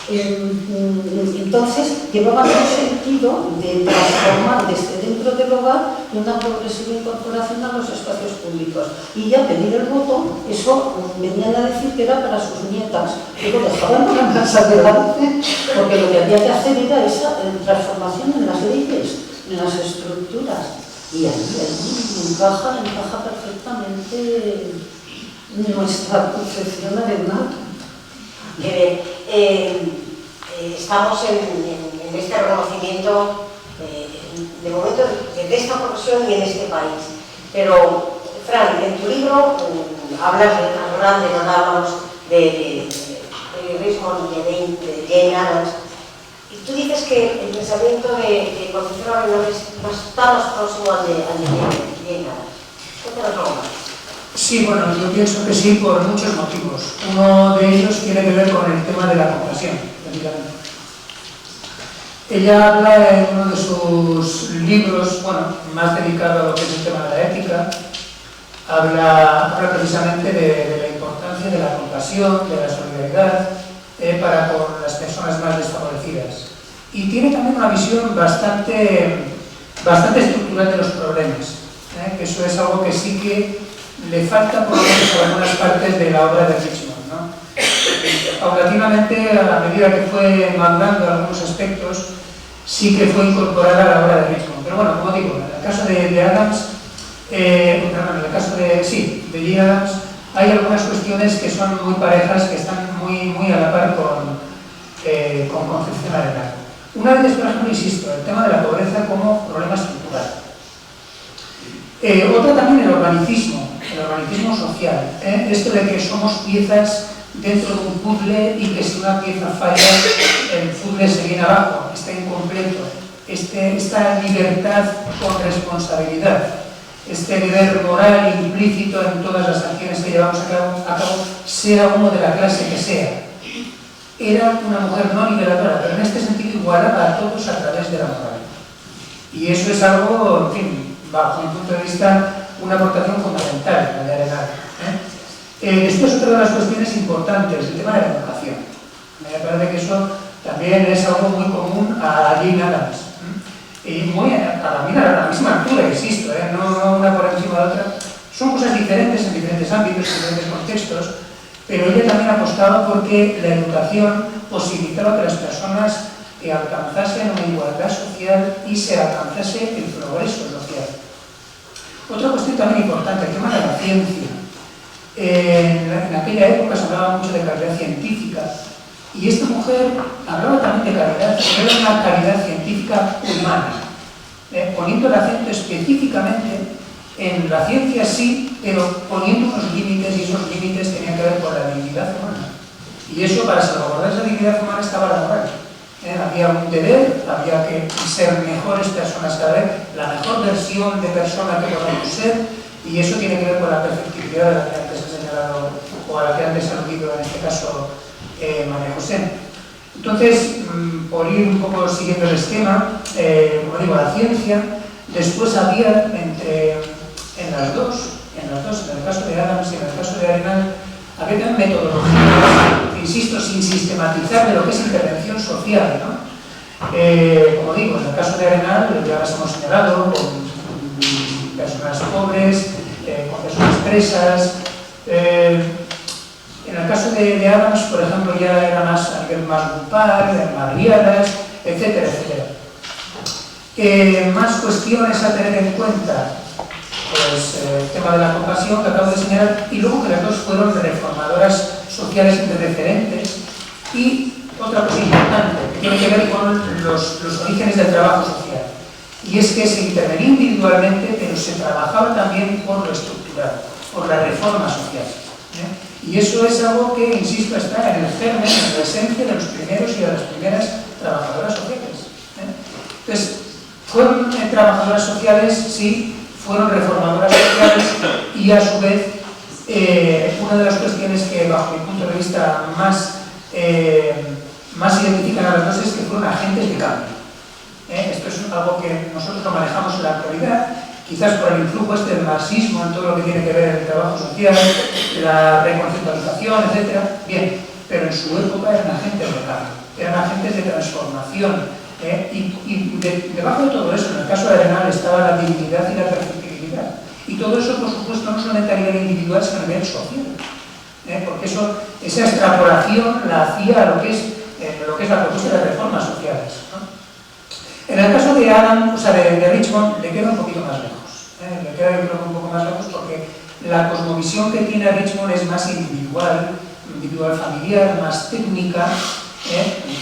Entonces, llevaban un sentido de transformar desde dentro del hogar una progresiva incorporación a los espacios públicos. Y ya pedir el voto, eso venían a decir que era para sus nietas, que lo dejaban para más adelante, porque lo que había que hacer era esa transformación en las leyes, en las estructuras. Y ahí encaja perfectamente nuestra concepción arenal. Estamos en este reconocimiento de momento de esta profesión y en este país. Pero, Fran, en tu libro hablas de Hernández, hablábamos de Richmond y de Jane Addams. Y tú dices que el pensamiento de Concepción Arenal está más próximo al de Jane Addams. Cuéntanos algo más. Sí, bueno, yo pienso que sí por muchos motivos. Uno de ellos tiene que ver con el tema de la compasión, prácticamente. Ella habla en uno de sus libros, bueno, más dedicado a lo que es el tema de la ética, habla precisamente de la importancia de la compasión, de la solidaridad para con las personas más desfavorecidas. Y tiene también una visión bastante estructural de los problemas, que eso es algo que sí que le falta por lo menos en algunas partes de la obra de Richmond, ¿no? Paulatinamente, a la medida que fue madurando algunos aspectos, sí que fue incorporada a la obra de Richmond. Pero bueno, como digo, en el caso de Adams, en el caso de Jane Addams, hay algunas cuestiones que son muy parejas, que están muy a la par con Concepción Arenal. Una de ellas, por ejemplo, insisto, el tema de la pobreza como problema estructural Otra también el organicismo social. Esto de que somos piezas dentro de un puzzle y que si una pieza falla, el puzzle se viene abajo, está incompleto. Esta libertad con responsabilidad, este deber moral implícito en todas las acciones que llevamos a cabo, sea uno de la clase que sea. Era una mujer no niveladora, pero en este sentido igualaba a todos a través de la moral. Y eso es algo, en fin, bajo mi punto de vista, una aportación fundamental, la de Arenal. Después, otra de las cuestiones importantes, el tema de la educación. Me parece que eso también es algo muy común a Jane Addams. Y muy a la misma altura, insisto, no una por encima de otra. Son cosas diferentes en diferentes ámbitos, en diferentes contextos, pero ella también apostaba porque la educación posibilitaba que las personas alcanzasen una igualdad social y se alcanzase el progreso social. Otra cuestión también importante, el tema de la ciencia. En aquella época se hablaba mucho de calidad científica y esta mujer hablaba también de calidad, pero era una calidad científica humana, poniendo el acento específicamente en la ciencia sí, pero poniendo unos límites, y esos límites tenían que ver con la dignidad humana. Y eso, para salvaguardar esa dignidad humana, estaba la moral. Había un deber, había que ser mejores personas cada vez, la mejor versión de persona que podamos ser, y eso tiene que ver con la perfectibilidad de la que antes he señalado, o a la que antes ha aludido, en este caso, María José. Entonces, por ir un poco siguiendo el esquema, como digo, la ciencia, después había en las dos, en el caso de Addams y en el caso de Arenal, había también metodologías, insisto, sin sistematizar de lo que es intervención social, ¿no? Como digo, en el caso de Arenal, ya las hemos señalado, con personas pobres, con personas presas. En el caso de Addams, por ejemplo, ya era más a nivel más grupal, de madriadas, etcétera, etcétera. Más cuestiones a tener en cuenta, pues el tema de la compasión que acabo de señalar, y luego que las dos fueron reformadoras sociales referentes, y otra cosa importante que tiene que ver con los orígenes del trabajo social, y es que se intervenía individualmente, pero se trabajaba también por lo estructural, por la reforma social. Y eso es algo que, insisto, está en el germen, en la esencia de los primeros y de las primeras trabajadoras sociales. Entonces, fueron trabajadoras sociales, sí, fueron reformadoras sociales, y a su vez, una de las cuestiones que, bajo mi punto de vista, más identifican a las dos es que fueron agentes de cambio. Esto es algo que nosotros lo manejamos en la actualidad, quizás por el influjo del marxismo en todo lo que tiene que ver el trabajo social, la reconceptualización, etc. Bien, pero en su época eran agentes de cambio, eran agentes de transformación, y debajo de todo eso, en el caso de Arenal, estaba la dignidad y la perfectibilidad. Y todo eso, por supuesto, no solamente a nivel individual, sino a nivel social. Porque esa extrapolación la hacía a lo que es la propuesta de reformas sociales, ¿no? En el caso de Addams, o sea, de Richmond, le queda un poquito más lejos. Le queda, yo creo, un poco más lejos porque la cosmovisión que tiene Richmond es más individual familiar, más técnica.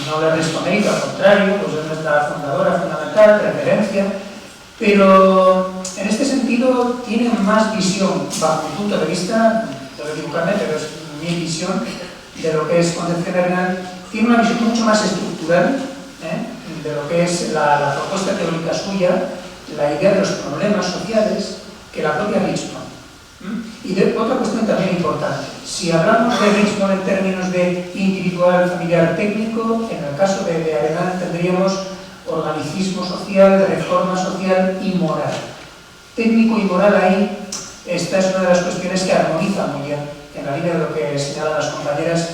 No le respondería, al contrario, pues es nuestra fundadora fundamental, referencia, pero en este sentido tiene más visión, bajo mi punto de vista, puedo equivocarme, pero es mi visión de lo que es Concepción Arenal, tiene una visión mucho más estructural de lo que es la propuesta teórica suya, la idea de los problemas sociales, que la propia Richmond. Y otra cuestión también importante, si hablamos de Richmond en términos de individual, familiar, técnico, en el caso de Arenal tendríamos organicismo social, reforma social y moral. Técnico y moral ahí, esta es una de las cuestiones que armonizan muy bien, en la línea de lo que señalan las compañeras,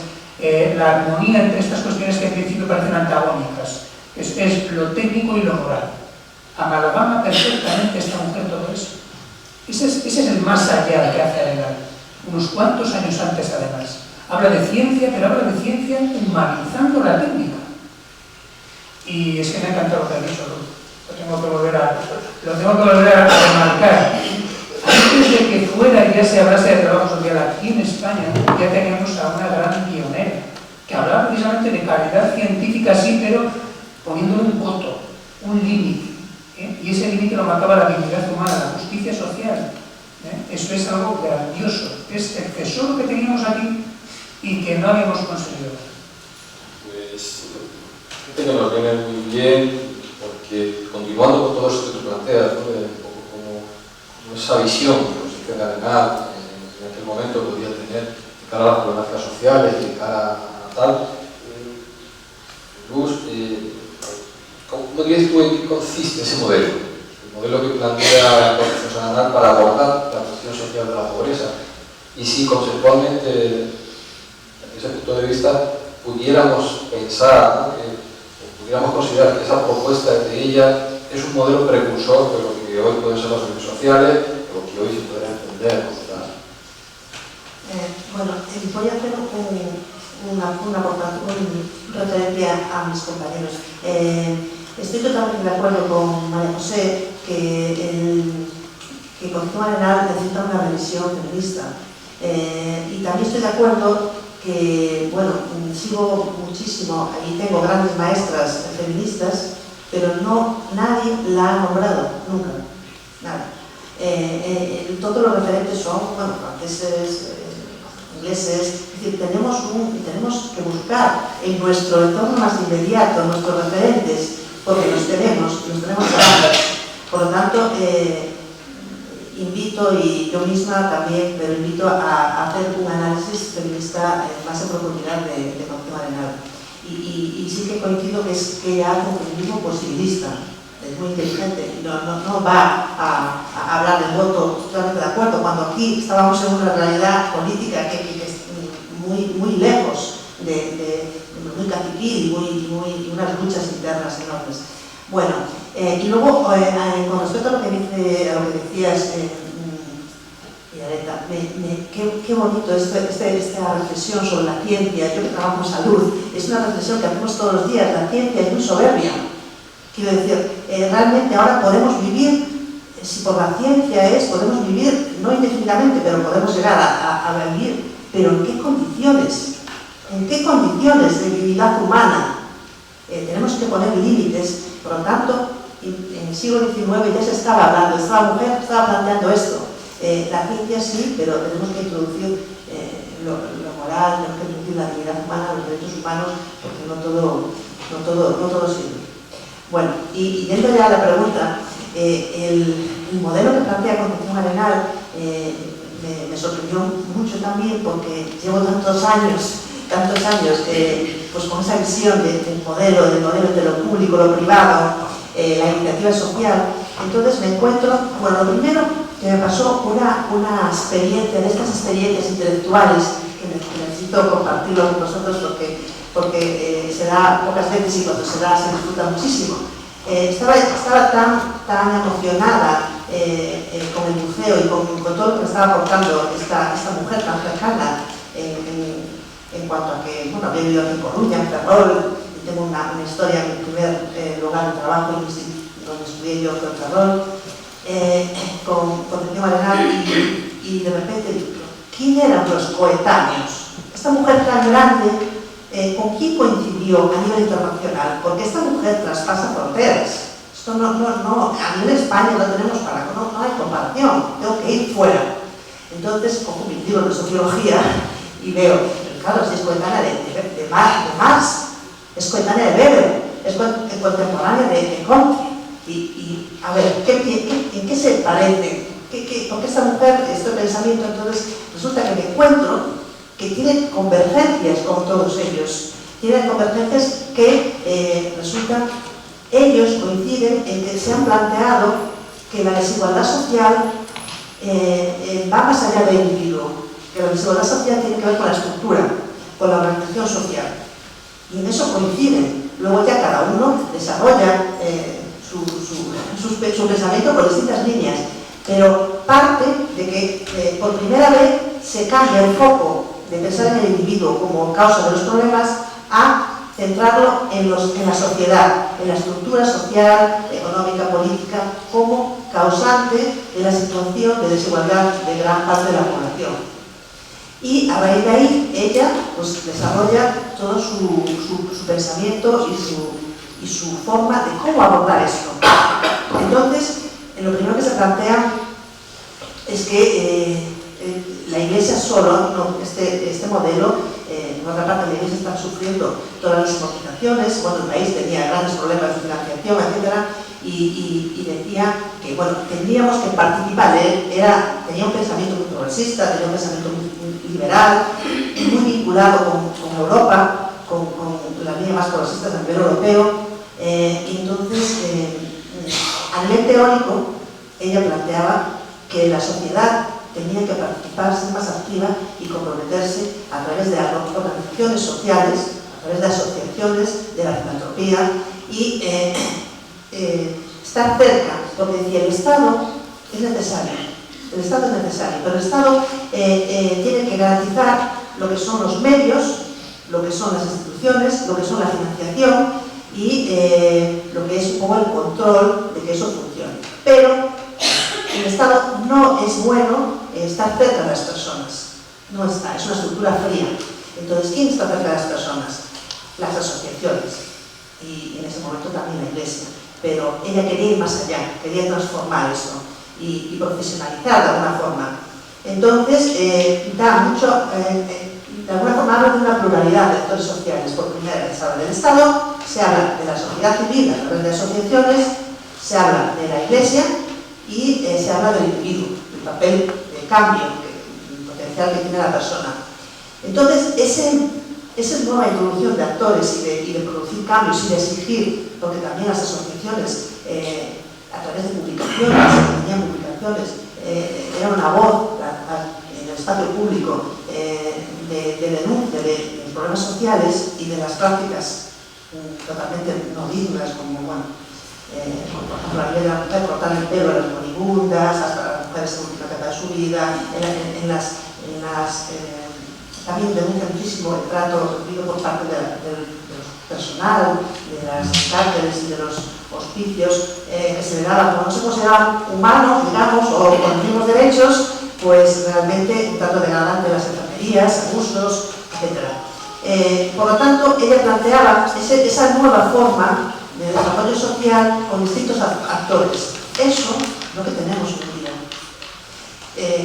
la armonía entre estas cuestiones que en principio parecen antagónicas, es lo técnico y lo moral. Amalgama perfectamente esta mujer todo eso. Ese es el más allá que hace Arenal, unos cuantos años antes además. Habla de ciencia, pero habla de ciencia humanizando la técnica. Y es que me ha encantado lo que ha dicho, lo tengo que volver a remarcar. Antes de que fuera y ya se hablase de trabajo social aquí en España, ya teníamos a una gran pionera, que hablaba precisamente de calidad científica, sí, pero poniéndole un coto, un límite. Y ese límite que lo marcaba la dignidad humana, la justicia social. Eso es algo grandioso, es el tesoro que teníamos aquí y que no habíamos conseguido. Pues creo que nos viene muy bien, porque continuando con todo esto que tú planteas, ¿no? Un poco como esa visión que la Constitución Arenal en aquel momento podía tener de cara a las problemáticas sociales y de cara a tal, Luz, ¿cómo dirías tú en qué consiste ese modelo? El modelo que plantea la Constitución Arenal para abordar la cuestión social de la pobreza, y si conceptualmente, desde ese punto de vista, pudiéramos pensar, ¿no? O pudiéramos considerar que esa propuesta de ella es un modelo precursor de lo que hoy pueden ser los servicios sociales, de lo que hoy se podría entender como tal. Bueno, voy a hacer una referencia a mis compañeros. Estoy totalmente de acuerdo con María José que Concepción Arenal necesita una revisión feminista. Y también estoy de acuerdo que, bueno, sigo muchísimo y tengo grandes maestras feministas, pero nadie la ha nombrado, nunca, nadie. Todos los referentes son, bueno, franceses, ingleses, es decir, tenemos que buscar en nuestro entorno más inmediato, nuestros referentes, porque los tenemos grandes. Por lo tanto, invito, y yo misma también, pero invito a hacer un análisis feminista más en profundidad de Concepción Arenal. Y sí que coincido que ella hace un feminismo posibilista, es muy inteligente, no va a hablar del voto, totalmente de acuerdo, cuando aquí estábamos en una realidad política que es muy lejos muy caciquil y unas luchas internas enormes. Bueno, y luego, con respecto a lo que decías, Violeta, qué bonito esta reflexión sobre la ciencia. Yo que trabajo en salud, es una reflexión que hacemos todos los días. La ciencia es muy soberbia. Quiero decir, realmente ahora podemos vivir, si por la ciencia podemos vivir, no indefinidamente, pero podemos llegar a vivir, pero ¿en qué condiciones? ¿En qué condiciones de vividad humana? Tenemos que poner límites. Por lo tanto, en el siglo XIX ya se estaba hablando, esta mujer estaba planteando esto. La ciencia sí, pero tenemos que introducir lo moral, tenemos que introducir la dignidad humana, los derechos humanos, porque no todo sirve. Bueno, y yendo ya a la pregunta, el modelo que plantea Concepción Arenal me sorprendió mucho también, porque llevo tantos años pues con esa visión del modelo entre lo público, lo privado, la iniciativa social. Entonces me encuentro, bueno, lo primero que me pasó una experiencia, de estas experiencias intelectuales que necesito compartirlo con vosotros porque se da pocas veces y cuando se da se disfruta muchísimo. Estaba tan emocionada con el museo y con todo lo que me estaba aportando esta mujer tan cercana en cuanto a que, bueno, había vivido aquí en Coruña, en Ferrol, y tengo una historia en mi primer lugar de trabajo donde estudié yo en Ferrol, con Concepción Arenal, y de repente digo, ¿quién eran los coetáneos? Esta mujer tan grande, ¿con quién coincidió a nivel internacional? Porque esta mujer traspasa fronteras. Esto no, a nivel de España no tenemos no hay comparación, tengo que ir fuera. Entonces cojo mis libros de sociología y veo, claro, si es coetánea de Marx, es coetánea de Weber, es contemporánea de Comte. Y a ver, ¿en qué se parecen? Porque esta mujer, este pensamiento, entonces resulta que me encuentro que tiene convergencias con todos ellos. Tienen convergencias que resultan, ellos coinciden en que se han planteado que la desigualdad social va más allá del individuo, que la desigualdad social tiene que ver con la estructura, con la organización social. Y en eso coinciden. Luego ya cada uno desarrolla su pensamiento por distintas líneas, pero parte de que por primera vez se cambia el foco de pensar en el individuo como causa de los problemas a centrarlo en la sociedad, en la estructura social, económica, política, como causante de la situación de desigualdad de gran parte de la población. Y a raíz de ahí, ella pues, desarrolla todo su pensamiento y su forma de cómo abordar esto. Entonces, lo primero que se plantea es que la Iglesia solo, no, este modelo, por otra parte la Iglesia está sufriendo todas las amortizaciones, bueno, el país tenía grandes problemas de financiación, etc. Y decía que, bueno, tendríamos que participar, tenía un pensamiento muy progresista, tenía un pensamiento muy liberal, muy vinculado con Europa, con las líneas más progresistas a nivel europeo, y entonces, a nivel teórico, ella planteaba que la sociedad tenía que participar, ser más activa y comprometerse a través de organizaciones sociales, a través de asociaciones, de la filantropía y estar cerca, porque decía, el Estado es necesario, pero el Estado tiene que garantizar lo que son los medios, lo que son las instituciones, lo que son la financiación y lo que es un poco el control de que eso funcione. Pero el Estado no es bueno estar cerca de las personas, no está, es una estructura fría. Entonces, ¿quién está cerca de las personas? Las asociaciones, y en ese momento también la Iglesia. Pero ella quería ir más allá, quería transformar eso y profesionalizar de alguna forma. Entonces, de alguna forma habla de una pluralidad de actores sociales. Por primera vez se habla del Estado, se habla de la sociedad civil a través de asociaciones, se habla de la Iglesia y se habla del individuo, del papel de cambio, el potencial que tiene la persona. Entonces, esa nueva introducción de actores y de producir cambios y de exigir, porque también las asociaciones, a través de publicaciones, tenían publicaciones, era una voz en el espacio público de denuncia de problemas sociales y de las prácticas totalmente no dignas, como, bueno, por ejemplo, la ley de la mujer, cortar el pelo a las moribundas, hasta las mujeres en la última etapa de su vida, también denuncia muchísimo el trato recibido por parte del personal, de las cárceles y de los hospicios, que se le daba, como no se consideraban humanos, digamos, o con los mismos derechos, pues realmente un trato degradante de las enfermerías, abusos, etc. Por lo tanto, ella planteaba esa nueva forma de desarrollo social con distintos actores. Eso es lo que tenemos hoy día.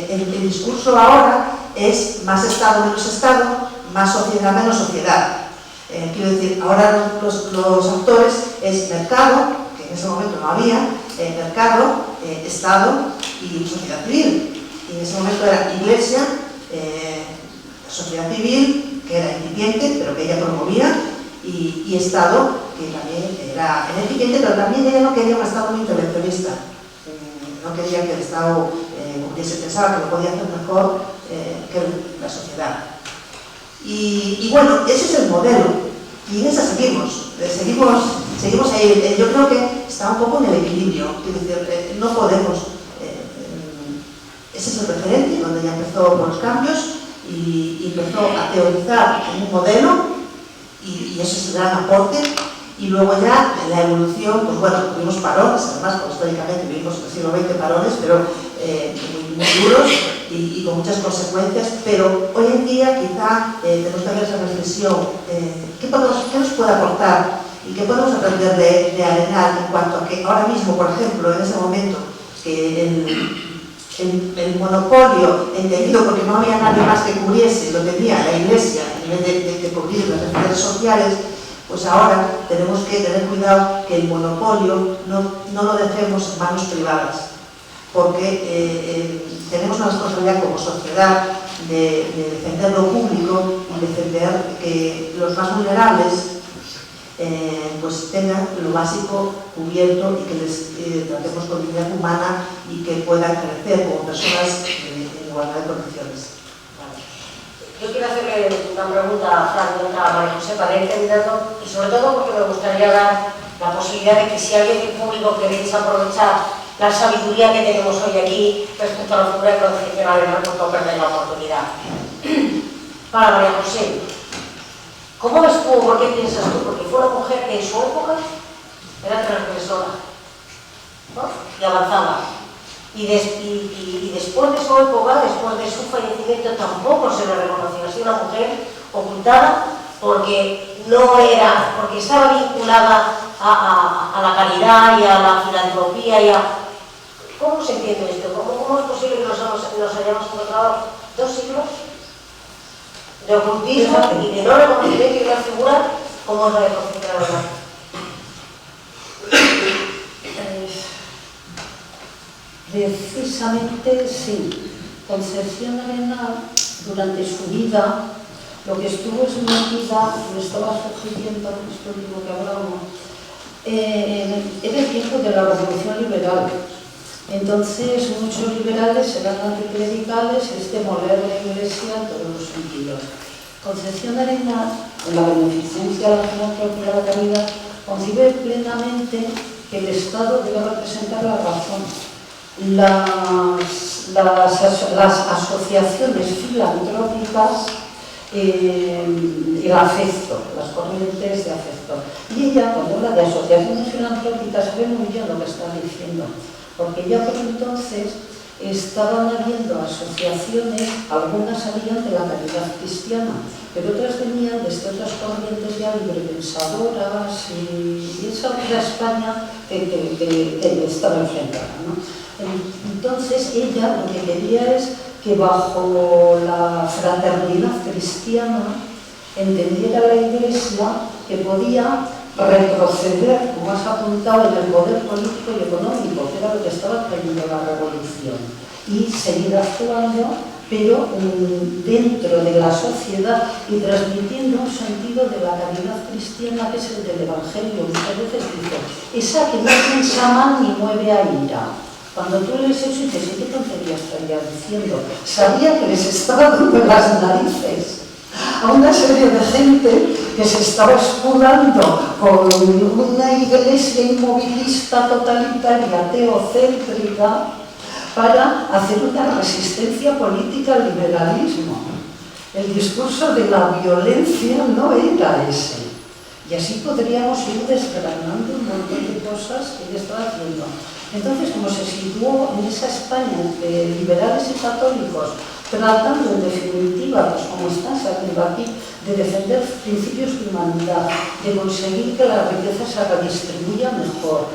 El discurso ahora es más Estado, menos Estado, más sociedad, menos sociedad. Quiero decir, ahora los actores es mercado, que en ese momento no había, mercado, Estado y sociedad civil. Y en ese momento era Iglesia, sociedad civil, que era incipiente, pero que ella promovía, y Estado, que también era incipiente, pero también ella no quería un Estado muy intervencionista. No quería que el Estado, porque se pensaba que lo podía hacer mejor que la sociedad. Y bueno, ese es el modelo, y en esa seguimos ahí. Yo creo que está un poco en el equilibrio, es decir, no podemos, ese es el referente, donde ya empezó con los cambios y empezó a teorizar en un modelo, y eso es el gran aporte. Y luego ya la evolución, pues bueno, tuvimos parones, además, porque históricamente vivimos en el siglo XX parones, pero muy duros y con muchas consecuencias, pero hoy en día quizá tenemos que hacer esa reflexión, ¿qué nos puede aportar y qué podemos aprender de Arenal en cuanto a que ahora mismo, por ejemplo, en ese momento, que el monopolio entendido porque no había nadie más que cubriese, lo tenía la Iglesia a nivel de cubrir las necesidades sociales, pues ahora tenemos que tener cuidado que el monopolio no lo dejemos en manos privadas, porque tenemos una responsabilidad como sociedad de defender lo público y defender que los más vulnerables pues tengan lo básico cubierto y que les tratemos con dignidad humana y que puedan crecer como personas en igualdad de condiciones. Yo quiero hacerle una pregunta a Fran y otra a María José para ir terminando, y sobre todo porque me gustaría dar la posibilidad de que si alguien del público queréis aprovechar la sabiduría que tenemos hoy aquí respecto a la figura de Concepción Arenal, pues no perdáis la oportunidad. Para María José, ¿cómo ves tú, por qué piensas tú? Porque fue una mujer que en su época era transgresora, ¿no? Y avanzaba. Y después de su época, después de su fallecimiento, tampoco se le reconoció así una mujer ocultada porque estaba vinculada a la caridad y a la filantropía ¿Cómo se entiende esto? ¿Cómo es posible que nos hayamos encontrado 2 siglos de ocultismo y de no reconocimiento de una figura como es la de Concepción Arenal? Precisamente sí. Concepción Arenal, durante su vida, lo que estuvo sometida, lo estaba sugiriendo en esto último que hablamos, era el tiempo de la Revolución Liberal. Entonces, muchos liberales eran anticlericales, demoler la Iglesia en todos los sentidos. Concepción Arenal, en la beneficencia, la filantropía, la caridad, concibe plenamente que el Estado debe representar la razón. Las asociaciones filantrópicas, el afecto, las corrientes de afecto. Y ella, cuando habla de asociaciones filantrópicas, sabe muy bien lo que está diciendo, porque ya por entonces estaban habiendo asociaciones, algunas salían de la caridad cristiana, pero otras venían desde otras corrientes ya librepensadoras y esa otra España que estaba enfrentada, ¿no? Entonces ella lo que quería es que bajo la fraternidad cristiana entendiera la Iglesia que podía retroceder, como has apuntado, en el poder político y económico, que era lo que estaba trayendo la revolución, y seguir actuando, pero dentro de la sociedad y transmitiendo un sentido de la caridad cristiana que es el del Evangelio. Muchas veces dice, esa que no piensa mal ni mueve a ira. Cuando tú lees eso y dices, ¿qué tonterías estaría diciendo? Sabía que les estaba dando las narices a una serie de gente que se estaba escudando con una iglesia inmovilista, totalitaria, teocéntrica, para hacer una resistencia política al liberalismo. El discurso de la violencia no era ese. Y así podríamos ir desgranando un montón de cosas que ella estaba haciendo. Entonces, como se situó en esa España entre liberales y católicos, tratando en definitiva, pues como está saliendo aquí, de defender principios de humanidad, de conseguir que la riqueza se redistribuya mejor,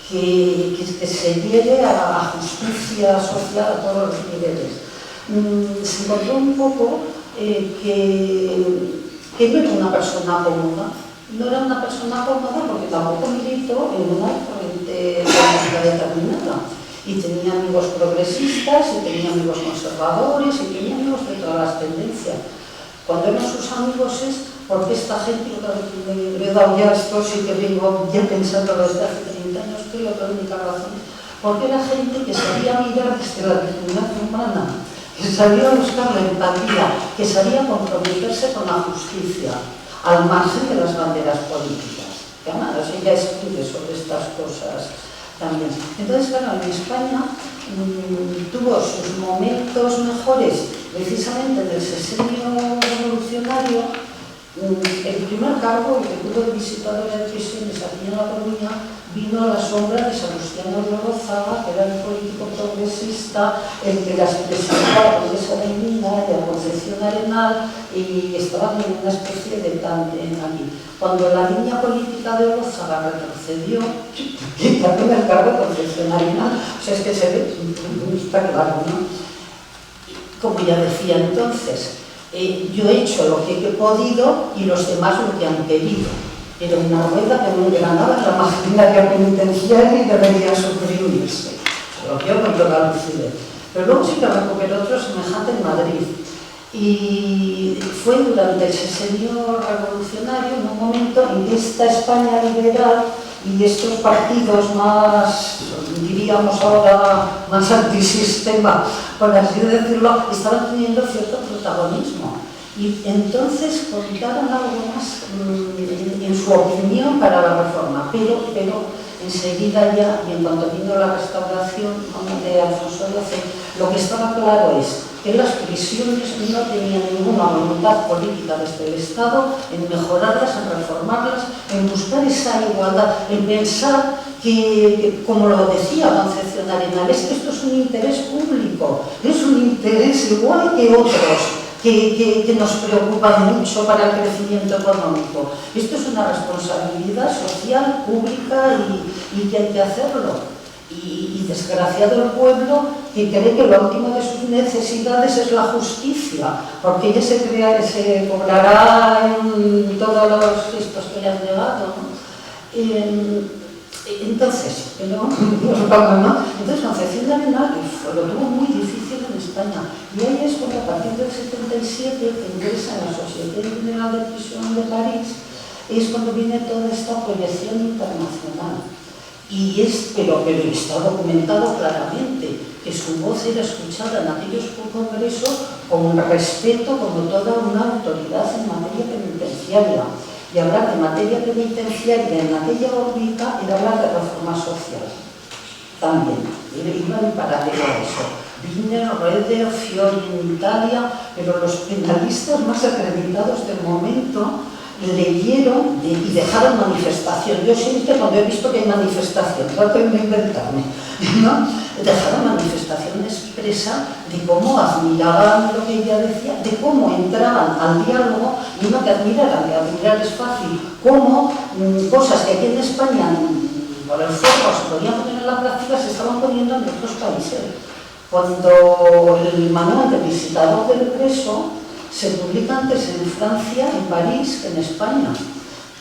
que se llegue a justicia social a todos los niveles. Se encontró un poco que no era una persona cómoda. No era una persona cómoda porque tampoco militó en una corriente política determinada. Y tenía amigos progresistas, y tenía amigos conservadores, y tenía amigos de todas las tendencias. Cuando eran sus amigos es porque esta gente, yo le he dado ya esto, sí que vengo ya pensando desde hace 30 años, creo que la única razón, porque era gente que sabía mirar desde la dignidad humana, que sabía buscar la empatía, que sabía comprometerse con la justicia, al margen de las banderas políticas. Que además ella escribe sobre estas cosas también. Entonces, claro, en España tuvo sus momentos mejores precisamente en el sexenio revolucionario. El primer cargo, el que tuvo de visitadora de prisiones aquí en La Coruña, vino a la sombra de Salustiano Orlozaga, que era un político progresista, el que las presentaba a la condesa de Mina y a Concepción Arenal, y estaban en una especie de tándem aquí. Cuando la línea política de Orlozaga retrocedió, quitaron el cargo de Concepción Arenal. O sea, es que se ve, está claro, ¿no? Como ya decía entonces, yo he hecho lo que he podido y los demás lo que han querido. Era una rueda que no engranaba en la maquinaria penitenciaria y debería suprimirse. Lo que yo con toda lucidez. Pero luego sí que recuperó otro semejante en Madrid. Y fue durante el sexenio revolucionario, en un momento en que esta España liberal y estos partidos más, diríamos ahora, más antisistema, por así decirlo, estaban teniendo cierto protagonismo. Y entonces contaron algo más en su opinión para la reforma, pero enseguida ya, y en cuanto vino la restauración de Alfonso XII, lo que estaba claro es que las prisiones no tenían ninguna voluntad política desde el Estado en mejorarlas, en reformarlas, en buscar esa igualdad, en pensar que, como lo decía Concepción Arenal, es que esto es un interés público, es un interés igual que otros, que nos preocupan mucho para el crecimiento económico. Esto es una responsabilidad social, pública y que hay que hacerlo. y desgraciado el pueblo que cree que lo último de sus necesidades es la justicia, porque ella se cobrará en todos los gestos que le han llegado, ¿no? Entonces, Concepción de Arenal lo tuvo muy difícil en España, y ahí es porque a partir del 77 que ingresa en la Sociedad General de Prisión de París, es cuando viene toda esta proyección internacional. Pero está documentado claramente que su voz era escuchada en aquellos congresos con respeto como toda una autoridad en materia penitenciaria. Y hablar de materia penitenciaria en aquella órbita era hablar de reforma social. También, iba en paralelo a eso. Wiener, Roeder, Fiori en Italia, pero los penalistas más acreditados del momento leyeron y dejaron manifestación. Yo siempre, cuando he visto que hay manifestación, trato de inventarme, ¿no? Dejaron manifestación expresa de cómo admiraban lo que ella decía, de cómo entraban al diálogo, y no que admiraran, que admirar es fácil, cómo cosas que aquí en España por el fuego se podían poner en la práctica se estaban poniendo en otros países. Cuando el manual de visitador del preso se publica antes en Francia, en París, que en España,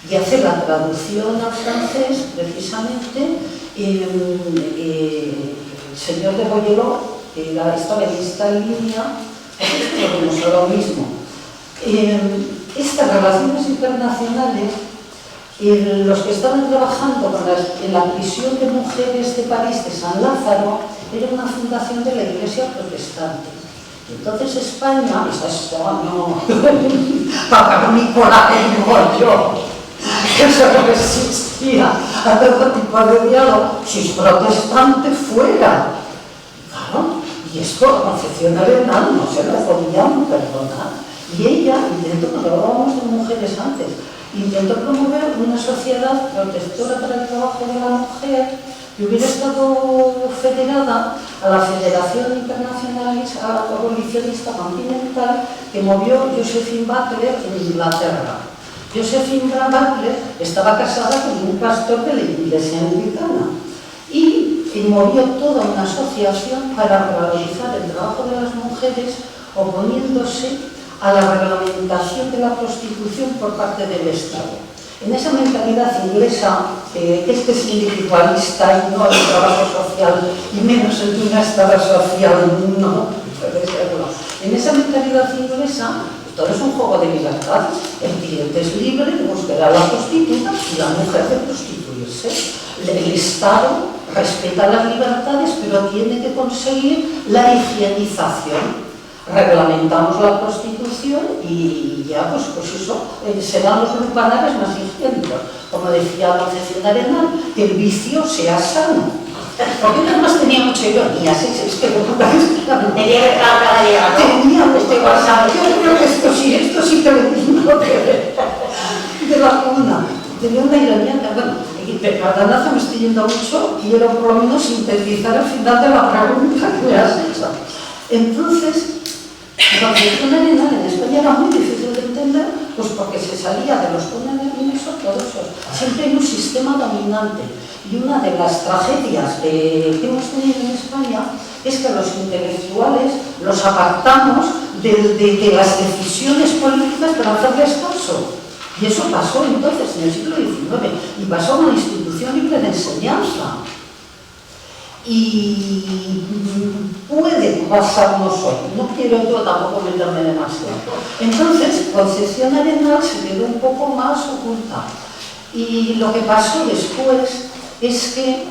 y hace la traducción al francés, precisamente, el señor de Boyelot, que estaba en esta línea, volvemos a lo mismo. Estas relaciones internacionales, los que estaban trabajando en la prisión de mujeres de París, de San Lázaro, era una fundación de la Iglesia protestante. Entonces España, no, para mi coraje digo yo, que se resistía a todo tipo de diálogo, si es protestante fuera. Claro, y esto a Concepción Arenal no se lo podían perdonar. Y ella intentó, cuando hablábamos de mujeres antes, intentó promover una sociedad protectora para el trabajo de la mujer que hubiera estado federada a la Federación Internacional Abolicionista Continental que movió Josephine Butler en Inglaterra. Josephine Butler estaba casada con un pastor de la Iglesia Anglicana y movió toda una asociación para valorizar el trabajo de las mujeres, oponiéndose a la reglamentación de la prostitución por parte del Estado. En esa mentalidad inglesa, que es individualista y no el trabajo social, y menos el bienestar social, no puede serlo. En esa mentalidad inglesa, todo es un juego de libertad. El cliente es libre de buscar a la prostituta y la mujer de prostituirse. El Estado respeta las libertades, pero tiene que conseguir la higienización. Reglamentamos la prostitución y ya pues eso, serán los lupares más higiénicos. Como decía Concepción Arenal, que el vicio sea sano. Porque además tenía mucha ironía, es que tenía que estar cada día, ¿no? Estoy pasando. Yo creo que esto sí que lo tengo que ver. De la cuna. Tenía una ironía que, bueno, perdonad, me estoy yendo mucho, quiero por lo menos sintetizar al final de la pregunta que me has hecho. Entonces, Concepción Arenal en España era muy difícil de entender, pues porque se salía de los túneles ortodoxos. Siempre hay un sistema dominante. Y una de las tragedias que hemos tenido en España es que los intelectuales los apartamos de las decisiones políticas para hacerles caso. Y eso pasó entonces en el siglo XIX y pasó a una institución libre de enseñanza. Y puede pasarnos hoy, no quiero yo tampoco meterme demasiado. Entonces, Concepción Arenal se quedó un poco más oculta. Y lo que pasó después es que,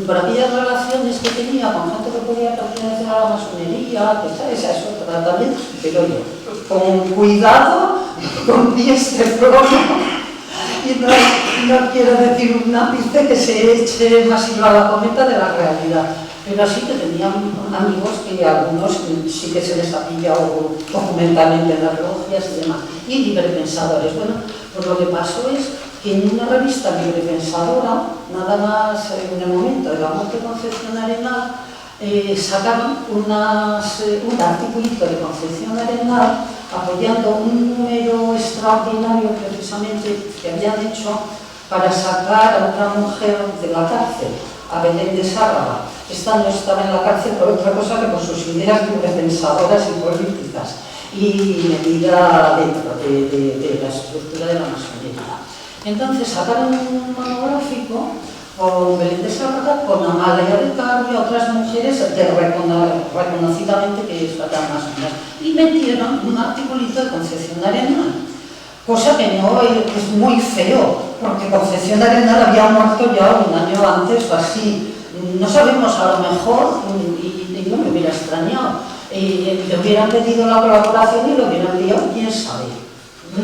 por aquellas relaciones que tenía con gente que podía pertenecer a la masonería, esa es otra también, pero yo, con cuidado, con pies de plomo. Y no quiero decir un ápice que se eche más hilo a la cometa de la realidad, pero sí que tenían amigos que algunos sí que se les ha pillado documentalmente en las logias y demás, y librepensadores. Bueno, pues lo que pasó es que en una revista librepensadora, nada más en el momento de la muerte de Concepción Arenal, sacaron un articulito de Concepción Arenal apoyando un número extraordinario precisamente que habían hecho para sacar a una mujer de la cárcel, a Belén de Sárraga, Esta no estaba en la cárcel por otra cosa que por sus ideas librepensadoras y políticas y metida dentro de la estructura de la masonería. Entonces sacaron un monográfico con Belén de Sarraga, con Amalia de Caro y otras mujeres reconocidamente que eran masonas, y metieron un articulito de Concepción Arenal, cosa que no es muy feo, porque Concepción Arenal había muerto ya un año antes o así. No sabemos, a lo mejor, y no me hubiera extrañado, le hubieran pedido la colaboración y lo hubieran enviado, quién sabe,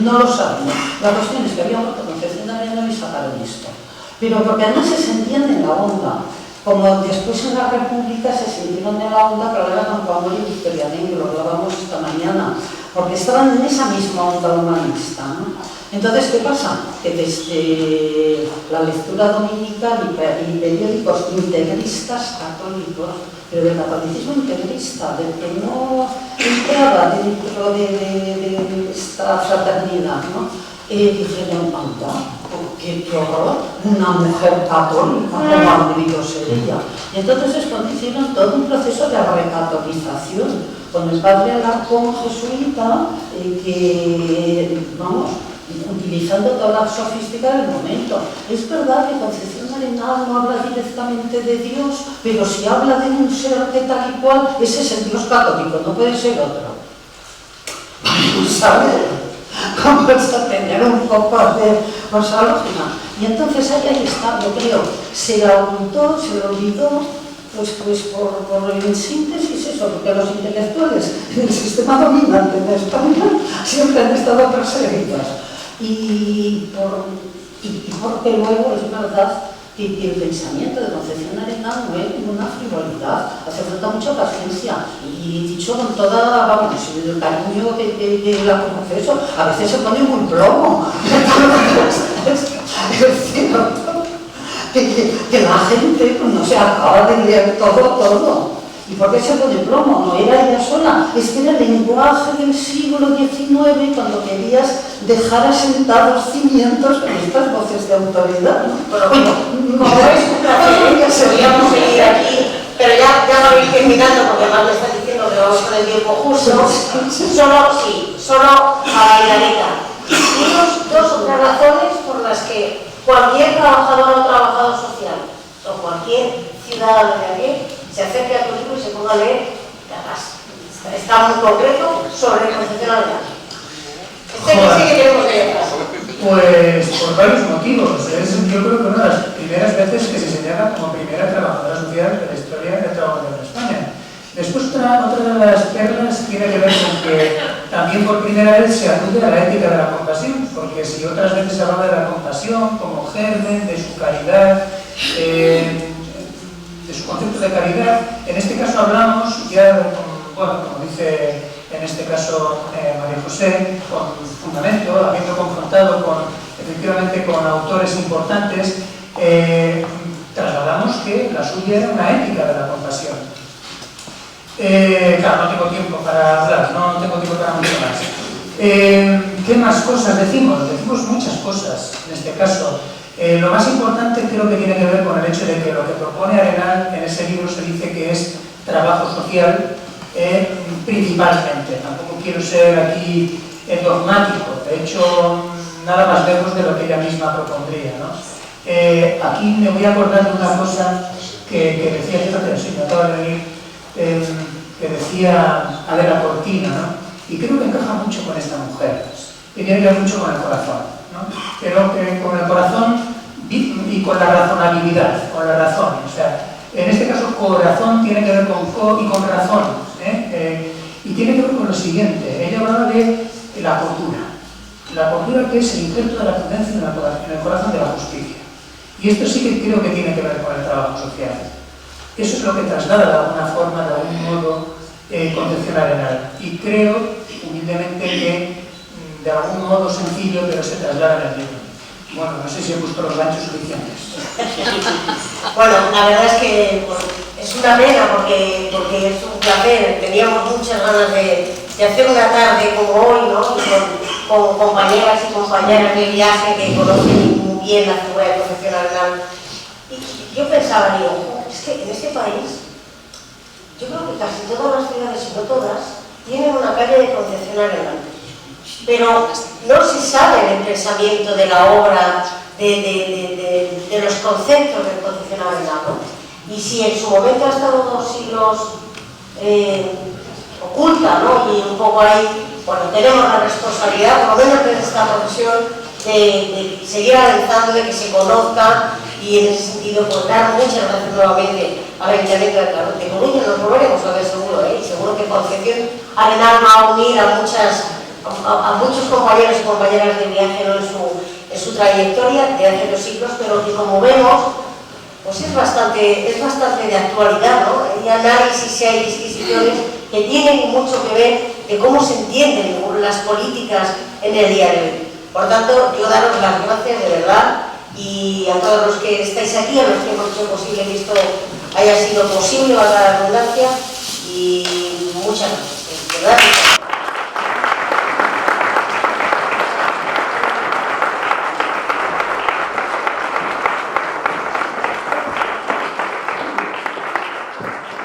no lo sabemos. La cuestión es que había muerto Concepción Arenal y sacaron esto. Pero porque además se sentían en la onda, como después en la República se sintieron en la onda, pero era Campo Amor y Victoria Negro, lo hablábamos esta mañana, porque estaban en esa misma onda humanista, ¿no? Entonces, ¿qué pasa? Que desde la lectura dominical y periódicos integristas católicos, pero del catolicismo integrista, del que no entraba dentro de esta fraternidad, ¿no? Dijeron, anda, qué horror, una mujer católica, como han debido ser ella. Y entonces es cuando hicieron todo un proceso de recatolización, con el padre Alarcón jesuita, que, vamos, utilizando toda la sofística del momento. Es verdad que Concepción Arenal no habla directamente de Dios, pero si habla de un ser que tal y cual, ese es el Dios católico, no puede ser otro. ¿Sabes? Vamos a tener un poco de cosa lógica. Y entonces ahí está, yo creo, se la ocultó, se lo olvidó, pues por en síntesis eso, porque los intelectuales en el sistema dominante de España siempre han estado perseguidos. Y porque luego es verdad que el pensamiento de Concepción Arenal no es ninguna frivolidad, hace falta mucha paciencia y dicho con toda, vamos, el cariño que la confieso, a veces se pone muy plomo. Es cierto que la gente no se acaba de leer todo. ¿Y por qué se pone plomo? No era ella sola, es que era el lenguaje del siglo XIX cuando querías dejar asentados cimientos con estas voces de autoridad, ¿no? Bueno, como es un placer, podríamos seguir aquí, pero ya lo voy terminando porque además me están diciendo que vamos con el tiempo justo. Solo a Bailareta. Y dos otras razones por las que cualquier trabajador o trabajador social o cualquier ciudadano de aquí se acerque a tu libro y se ponga a leer, está muy concreto sobre Concepción Arenal. Que sí que queremos leer. Pues por varios motivos. Yo creo que una de las primeras veces que se señala como primera trabajadora social de la historia del trabajo en España. Después otra de las perlas tiene que ver con que también por primera vez se alude a la ética de la compasión, porque si otras veces se habla de la compasión como germen, de su caridad, de su concepto de caridad, en este caso hablamos ya, como dice en este caso María José, con fundamento, habiendo confrontado efectivamente con autores importantes, trasladamos que la suya era una ética de la compasión. Claro, no tengo tiempo para hablar, no tengo tiempo para mucho más. ¿Qué más cosas decimos? Decimos muchas cosas en este caso. Lo más importante creo que tiene que ver con el hecho de que lo que propone Arenal en ese libro se dice que es trabajo social principalmente. Tampoco quiero ser aquí dogmático, de hecho nada más lejos de lo que ella misma propondría, ¿no? Aquí me voy a acordar de una cosa que decía, fíjate, sí, me acaba de venir, que decía Adela Cortina, ¿no? Y creo que encaja mucho con esta mujer, que tiene que ver mucho con el corazón, ¿no? Pero que con el corazón y con la razonabilidad, con la razón, o sea, en este caso corazón tiene que ver con co y con razón, y tiene que ver con lo siguiente. Ella hablaba de la cordura que es el injerto de la prudencia en el corazón de la justicia, y esto sí que creo que tiene que ver con el trabajo social. Eso es lo que traslada de alguna forma, de algún modo, Concepción Arenal, y creo humildemente que de algún modo sencillo, pero se traslada en el libro. Bueno, no sé si he puesto los ganchos suficientes. Bueno, la verdad es que es una pena porque es un placer. Teníamos muchas ganas de hacer una tarde como hoy, ¿no? Con compañeras y compañeros de viaje que conocen muy bien la figura de Concepción Arenal. yo pensaba, digo, es que en este país, yo creo que casi todas las ciudades, si no todas, tienen una calle de Concepción Arenal, pero no se sabe el pensamiento de la obra, de los conceptos de Concepción Arenal, ¿no? Y si en su momento ha estado 2 siglos oculta, ¿no? Y un poco ahí, bueno, tenemos la responsabilidad, por lo menos desde esta profesión, de seguir avanzando, de que se conozca, y en ese sentido, pues dar muchas gracias nuevamente al Ayuntamiento de Coruña. Nos volveremos a ver seguro, y seguro que Concepción Arenal va a unir a muchos compañeros y compañeras de viaje, ¿no? en su trayectoria de hace 2 siglos, pero que, como vemos, pues es bastante de actualidad, ¿no? Hay análisis y hay disquisiciones que tienen mucho que ver de cómo se entienden las políticas en el día de hoy. Por tanto, yo daros las gracias de verdad, y a todos los que estáis aquí, a los que hemos hecho posible que esto haya sido posible, valga la redundancia,